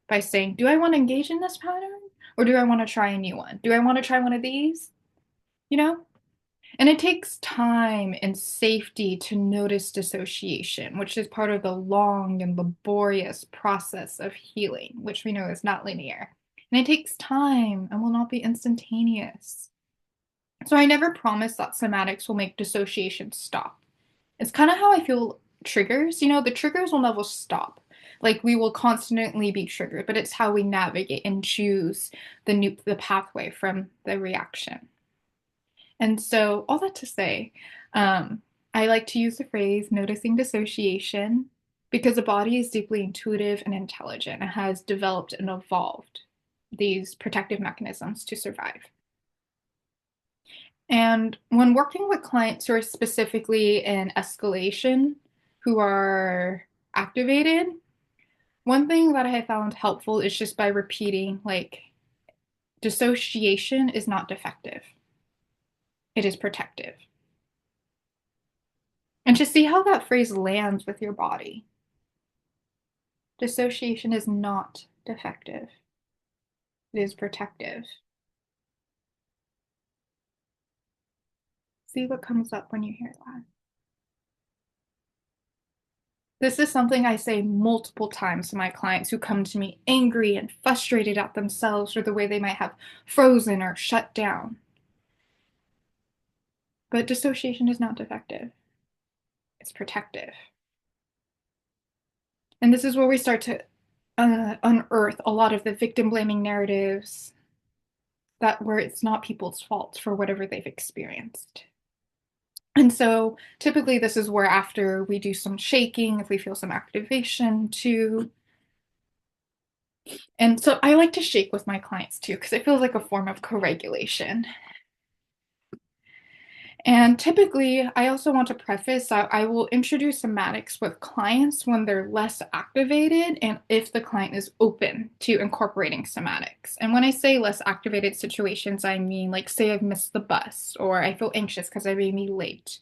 by saying, do I want to engage in this pattern? Or do I want to try a new one? Do I want to try one of these? You know? And it takes time and safety to notice dissociation, which is part of the long and laborious process of healing, which we know is not linear. And it takes time and will not be instantaneous. So I never promise that somatics will make dissociation stop. It's kind of how I feel triggers. The triggers will never stop. Like we will constantly be triggered, but it's how we navigate and choose the pathway from the reaction. And so, all that to say, I like to use the phrase noticing dissociation because the body is deeply intuitive and intelligent. It has developed and evolved these protective mechanisms to survive. And when working with clients who are specifically in escalation, who are activated, one thing that I have found helpful is just by repeating, like, dissociation is not defective, it is protective. And to see how that phrase lands with your body. Dissociation is not defective, it is protective. See what comes up when you hear that. This is something I say multiple times to my clients who come to me angry and frustrated at themselves or the way they might have frozen or shut down. But dissociation is not defective, it's protective. And this is where we start to unearth a lot of the victim blaming narratives where it's not people's fault for whatever they've experienced. And so typically this is where after we do some shaking, if we feel some activation too. And so I like to shake with my clients too, because it feels like a form of co-regulation. And typically, I also want to preface that I will introduce somatics with clients when they're less activated and if the client is open to incorporating somatics. And when I say less activated situations, I mean like say I've missed the bus or I feel anxious because I may be late.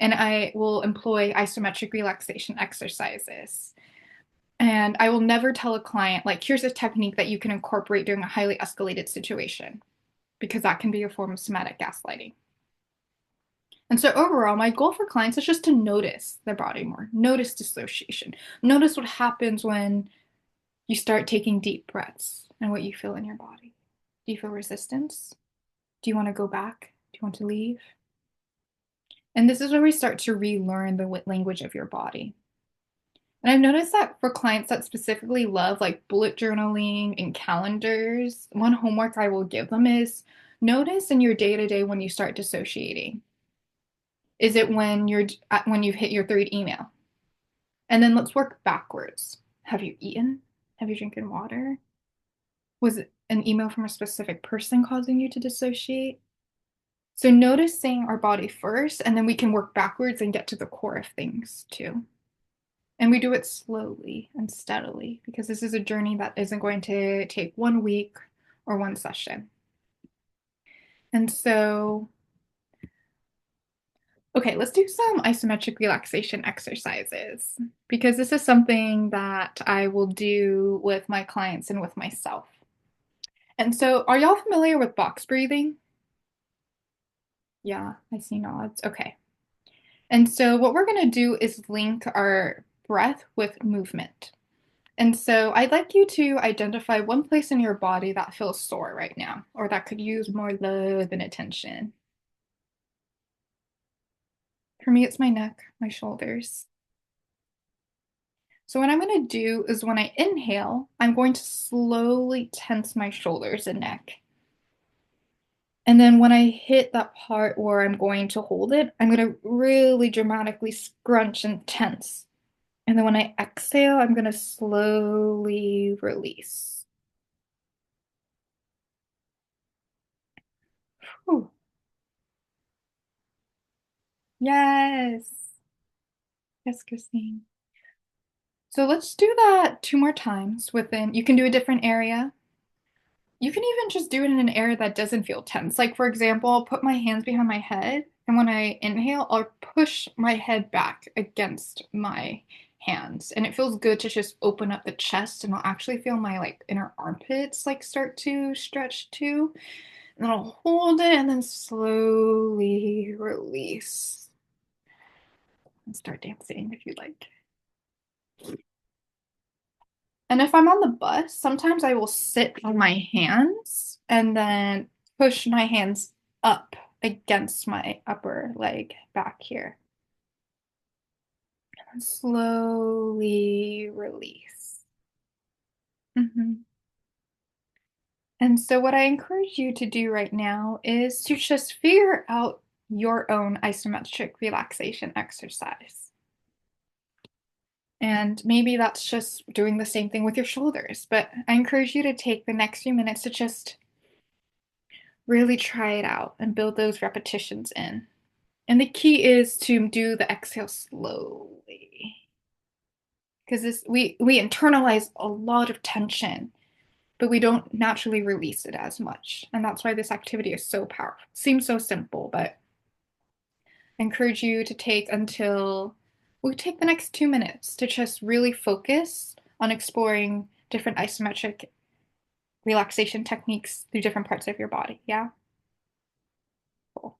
And I will employ isometric relaxation exercises. And I will never tell a client, like, here's a technique that you can incorporate during a highly escalated situation, because that can be a form of somatic gaslighting. And so overall, my goal for clients is just to notice their body more, notice dissociation, notice what happens when you start taking deep breaths and what you feel in your body. Do you feel resistance? Do you want to go back? Do you want to leave? And this is where we start to relearn the language of your body. And I've noticed that for clients that specifically love like bullet journaling and calendars, one homework I will give them is notice in your day-to-day when you start dissociating. Is it when you've hit your third email? And then let's work backwards. Have you eaten? Have you drinking water? Was it an email from a specific person causing you to dissociate? So noticing our body first, and then we can work backwards and get to the core of things too. And we do it slowly and steadily because this is a journey that isn't going to take 1 week or one session. And so okay, let's do some isometric relaxation exercises because this is something that I will do with my clients and with myself. And so, are y'all familiar with box breathing? Yeah, I see nods. Okay. And so, what we're going to do is link our breath with movement. And so, I'd like you to identify one place in your body that feels sore right now or that could use more love and attention. For me, it's my neck, my shoulders. So what I'm going to do is when I inhale, I'm going to slowly tense my shoulders and neck. And then when I hit that part where I'm going to hold it, I'm going to really dramatically scrunch and tense. And then when I exhale, I'm going to slowly release. Whew. Yes. Yes, Christine. So let's do that 2 more times within, you can do a different area. You can even just do it in an area that doesn't feel tense. Like, for example, I'll put my hands behind my head, and when I inhale, I'll push my head back against my hands. And it feels good to just open up the chest, and I'll actually feel my like inner armpits like start to stretch too. And then I'll hold it and then slowly release. And start dancing if you'd like. And if I'm on the bus, sometimes I will sit on my hands and then push my hands up against my upper leg back here. And slowly release. And so, what I encourage you to do right now is to just figure out your own isometric relaxation exercise. And maybe that's just doing the same thing with your shoulders, but I encourage you to take the next few minutes to just really try it out and build those repetitions in. And the key is to do the exhale slowly. Because we internalize a lot of tension, but we don't naturally release it as much. And that's why this activity is so powerful. It seems so simple, but I encourage you to take until we take the next 2 minutes to just really focus on exploring different isometric relaxation techniques through different parts of your body. Yeah? Cool.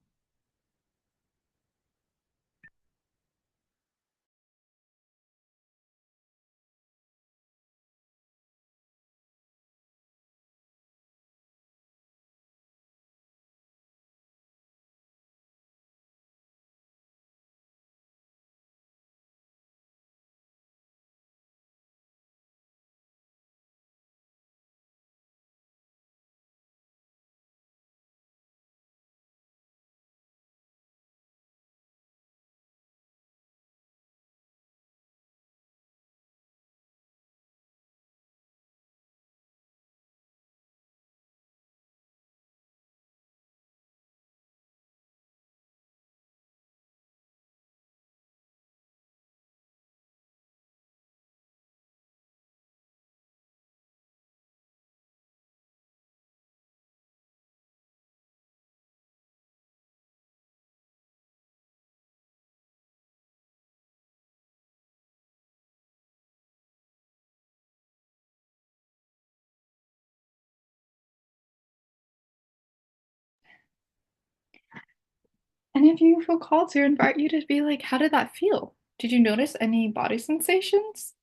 And if you feel called to, invite you to be like, how did that feel? Did you notice any body sensations?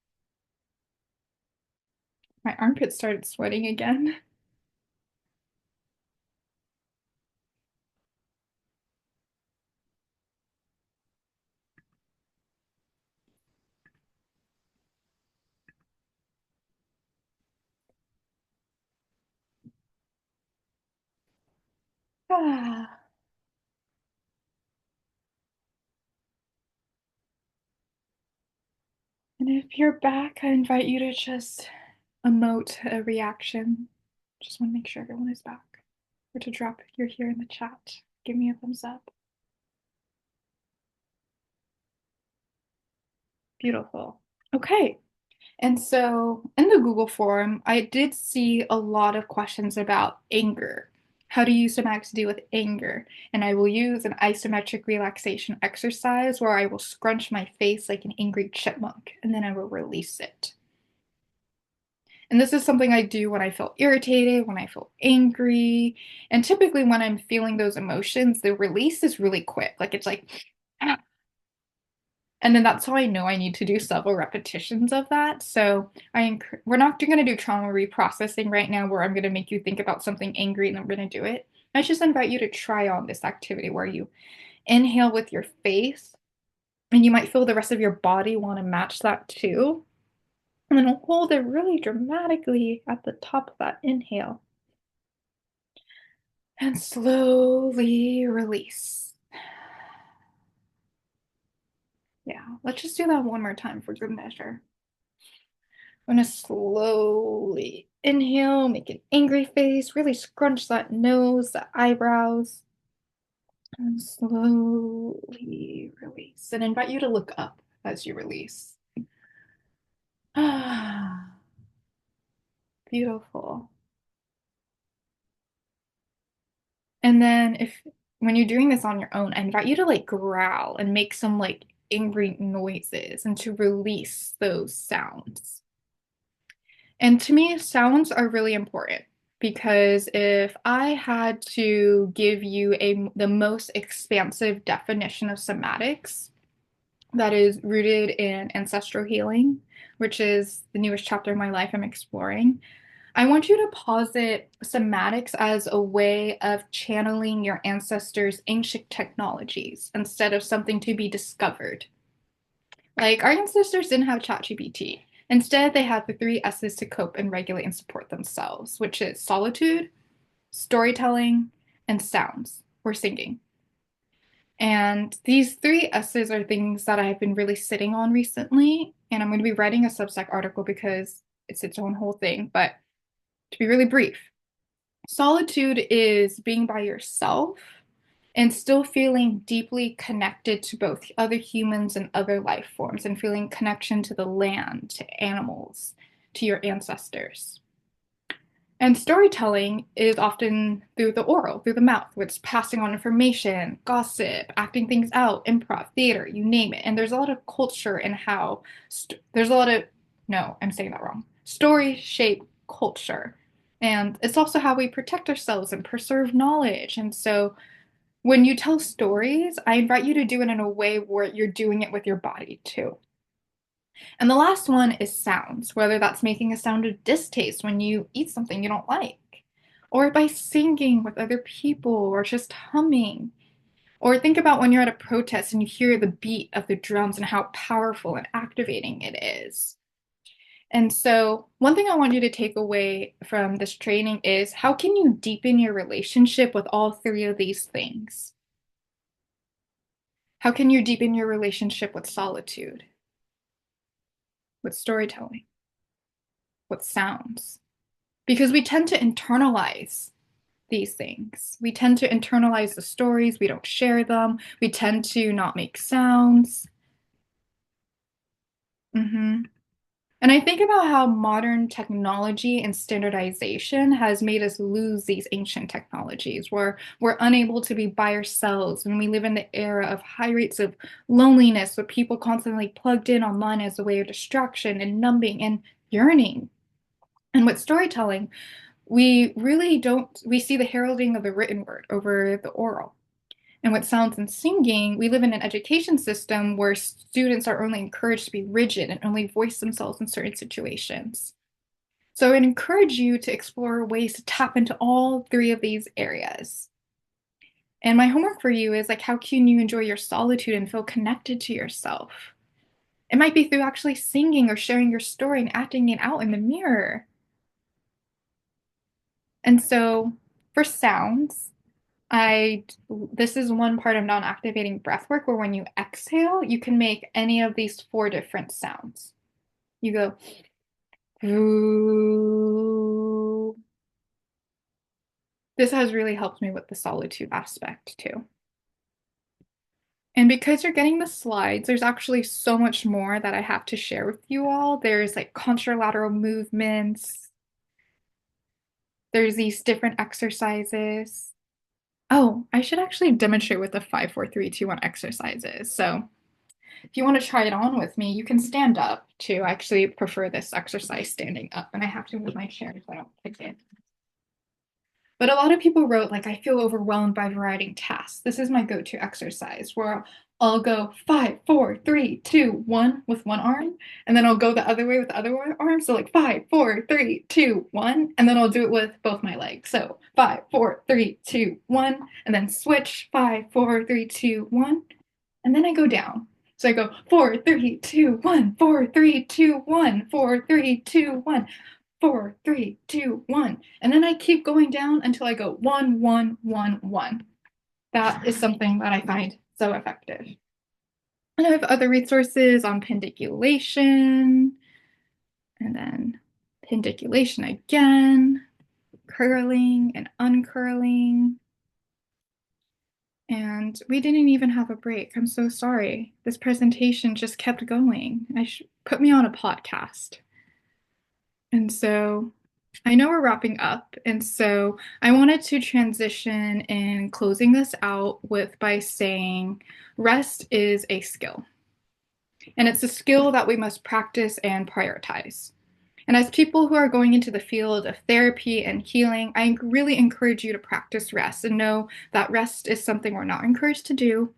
My armpits started sweating again. Ah. And if you're back, I invite you to just emote a reaction. Just want to make sure everyone is back. Or to drop you're here in the chat. Give me a thumbs up. Beautiful. Okay. And so in the Google forum, I did see a lot of questions about anger. How to use somatics to deal with anger. And I will use an isometric relaxation exercise where I will scrunch my face like an angry chipmunk and then I will release it. And this is something I do when I feel irritated, when I feel angry. And typically when I'm feeling those emotions, the release is really quick. Like it's like, ah. And then that's how I know I need to do several repetitions of that. So we're not going to do trauma reprocessing right now where I'm going to make you think about something angry and I'm going to do it. I just invite you to try on this activity where you inhale with your face and you might feel the rest of your body want to match that too. And then hold it really dramatically at the top of that inhale. And slowly release. Yeah, let's just do that one more time for good measure. I'm gonna slowly inhale, make an angry face, really scrunch that nose, the eyebrows, and slowly release. And invite you to look up as you release. Beautiful. And then when you're doing this on your own, I invite you to like growl and make some like angry noises and to release those sounds. And to me, sounds are really important because if I had to give you the most expansive definition of somatics that is rooted in ancestral healing, which is the newest chapter of my life I'm exploring, I want you to posit somatics as a way of channeling your ancestors' ancient technologies instead of something to be discovered. Like our ancestors didn't have ChatGPT. Instead, they had the three S's to cope and regulate and support themselves, which is solitude, storytelling, and sounds or singing. And these three S's are things that I've been really sitting on recently. And I'm going to be writing a Substack article because it's its own whole thing. But to be really brief, solitude is being by yourself and still feeling deeply connected to both other humans and other life forms and feeling connection to the land, to animals, to your ancestors. And storytelling is often through the oral, through the mouth, where it's passing on information, gossip, acting things out, improv, theater, you name it. And there's a lot of culture in how there's a lot of, no, I'm saying that wrong. Story shape culture. And it's also how we protect ourselves and preserve knowledge. And so when you tell stories, I invite you to do it in a way where you're doing it with your body too. And the last one is sounds, whether that's making a sound of distaste when you eat something you don't like, or by singing with other people, or just humming. Or think about when you're at a protest and you hear the beat of the drums and how powerful and activating it is. And so, one thing I want you to take away from this training is how can you deepen your relationship with all three of these things? How can you deepen your relationship with solitude, with storytelling, with sounds? Because we tend to internalize these things. We tend to internalize the stories, we don't share them, we tend to not make sounds. And I think about how modern technology and standardization has made us lose these ancient technologies, where we're unable to be by ourselves, and we live in the era of high rates of loneliness, with people constantly plugged in online as a way of distraction and numbing and yearning. And with storytelling, we really don't, we see the heralding of the written word over the oral. And with sounds and singing, we live in an education system where students are only encouraged to be rigid and only voice themselves in certain situations. So I would encourage you to explore ways to tap into all three of these areas. And my homework for you is like, how can you enjoy your solitude and feel connected to yourself? It might be through actually singing or sharing your story and acting it out in the mirror. And so for sounds, this is one part of non-activating breath work where when you exhale, you can make any of these four different sounds. You go, ooh. This has really helped me with the solitude aspect too. And because you're getting the slides, there's actually so much more that I have to share with you all. There's like contralateral movements. There's these different exercises. Oh, I should actually demonstrate what the 5, 4, 3, 2, 1 exercise is. So if you want to try it on with me, you can stand up too. I actually prefer this exercise standing up, and I have to move my chair so I don't kick it. But a lot of people wrote, like, I feel overwhelmed by writing tasks. This is my go-to exercise where I'll go 5, 4, 3, 2, 1 with one arm, and then I'll go the other way with the other arm. So like 5, 4, 3, 2, 1, and then I'll do it with both my legs. So 5, 4, 3, 2, 1, and then switch 5, 4, 3, 2, 1, and then I go down. So I go 4, 3, 2, 1, 4, 3, 2, 1, 4, 3, 2, 1. 4, 3, 2, 1. And then I keep going down until I go 1, 1, 1, 1. That is something that I find so effective. And I have other resources on pendiculation, and then pendiculation again, curling and uncurling. And we didn't even have a break. I'm so sorry. This presentation just kept going. I put me on a podcast. And so I know we're wrapping up. And so I wanted to transition in closing this out by saying rest is a skill. And it's a skill that we must practice and prioritize. And as people who are going into the field of therapy and healing, I really encourage you to practice rest and know that rest is something we're not encouraged to do.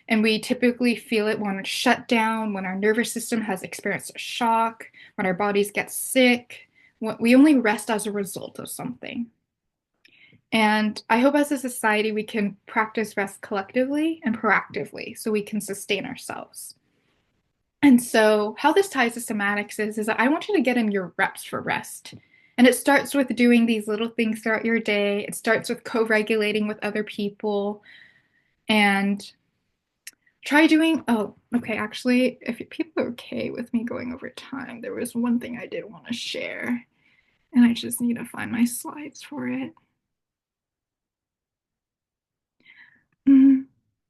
And we typically feel it when it's shut down, when our nervous system has experienced a shock, when our bodies get sick. We only rest as a result of something. And I hope as a society we can practice rest collectively and proactively so we can sustain ourselves. And so how this ties to somatics is that I want you to get in your reps for rest. And it starts with doing these little things throughout your day. It starts with co-regulating with other people. And try doing, actually, if people are okay with me going over time, there was one thing I did want to share. And I just need to find my slides for it.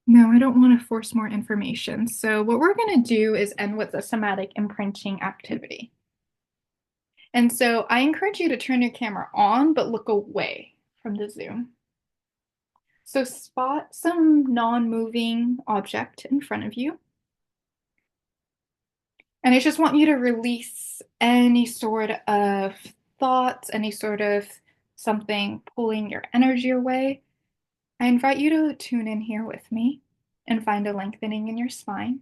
No, I don't want to force more information. So what we're going to do is end with a somatic imprinting activity. And so I encourage you to turn your camera on, but look away from the Zoom. So spot some non-moving object in front of you. And I just want you to release any sort of thoughts, any sort of something pulling your energy away. I invite you to tune in here with me and find a lengthening in your spine.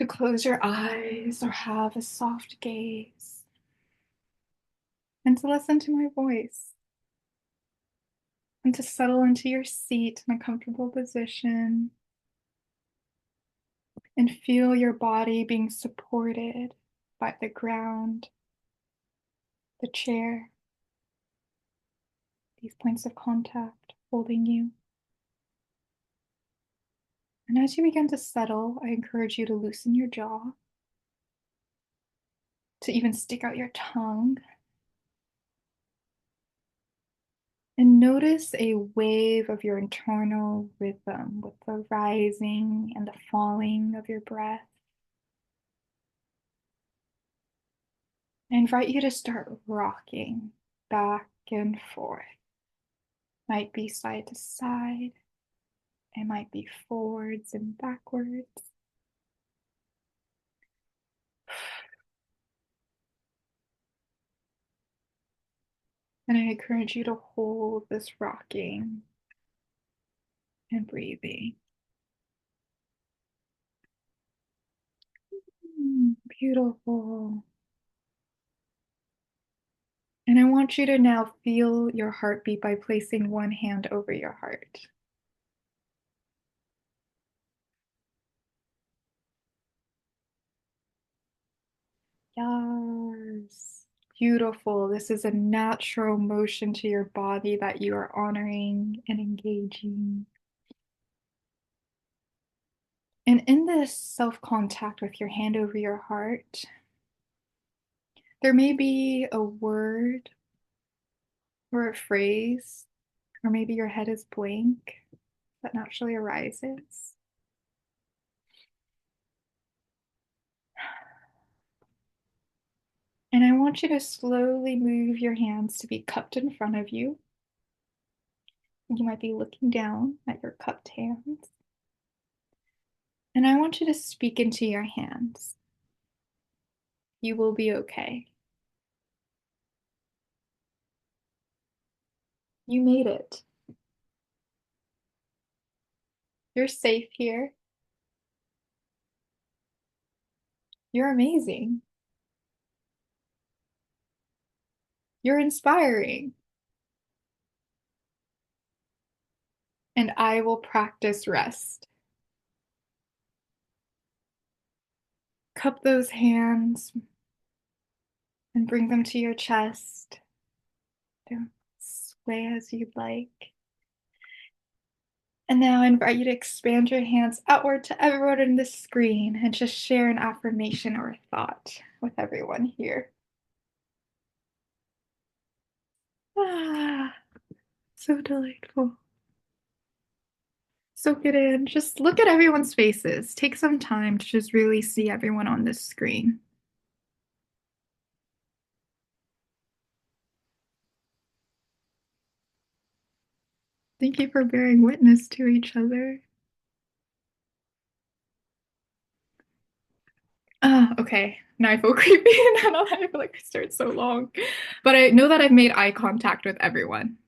To close your eyes or have a soft gaze. And to listen to my voice. And to settle into your seat in a comfortable position. And feel your body being supported by the ground, the chair, these points of contact holding you. And as you begin to settle, I encourage you to loosen your jaw, to even stick out your tongue. And notice a wave of your internal rhythm with the rising and the falling of your breath. I invite you to start rocking back and forth. Might be side to side. It might be forwards and backwards. And I encourage you to hold this rocking and breathing. Beautiful. And I want you to now feel your heartbeat by placing one hand over your heart. Yes. Beautiful. This is a natural motion to your body that you are honoring and engaging. And in this self-contact with your hand over your heart, there may be a word or a phrase, or maybe your head is blank that naturally arises. And I want you to slowly move your hands to be cupped in front of you. You might be looking down at your cupped hands. And I want you to speak into your hands. You will be okay. You made it. You're safe here. You're amazing. You're inspiring. And I will practice rest. Cup those hands and bring them to your chest. Don't sway as you'd like. And now I invite you to expand your hands outward to everyone in the screen and just share an affirmation or a thought with everyone here. Ah, so delightful. Soak it in. Just look at everyone's faces. Take some time to just really see everyone on this screen. Thank you for bearing witness to each other. Okay. Now I feel creepy and I feel like I started so long. But I know that I've made eye contact with everyone.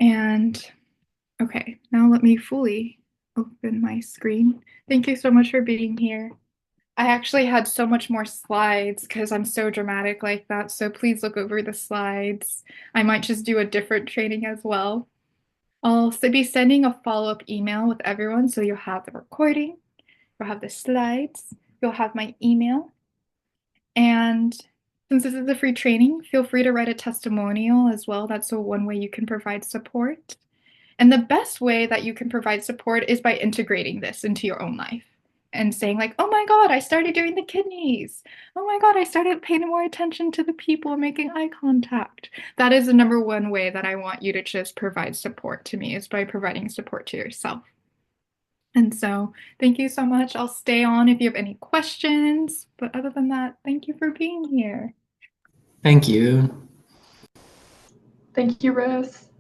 And okay, now let me fully open my screen. Thank you so much for being here. I actually had so much more slides because I'm so dramatic like that. So please look over the slides. I might just do a different training as well. I'll be sending a follow-up email with everyone. So you'll have the recording, you'll have the slides, you'll have my email. And since this is a free training, feel free to write a testimonial as well. That's one way you can provide support. And the best way that you can provide support is by integrating this into your own life and saying, like, oh my God, I started doing the kidneys. Oh my God, I started paying more attention to the people and making eye contact. That is the number one way that I want you to just provide support to me, is by providing support to yourself. And so thank you so much. I'll stay on if you have any questions. But other than that, thank you for being here. Thank you. Thank you, Riss.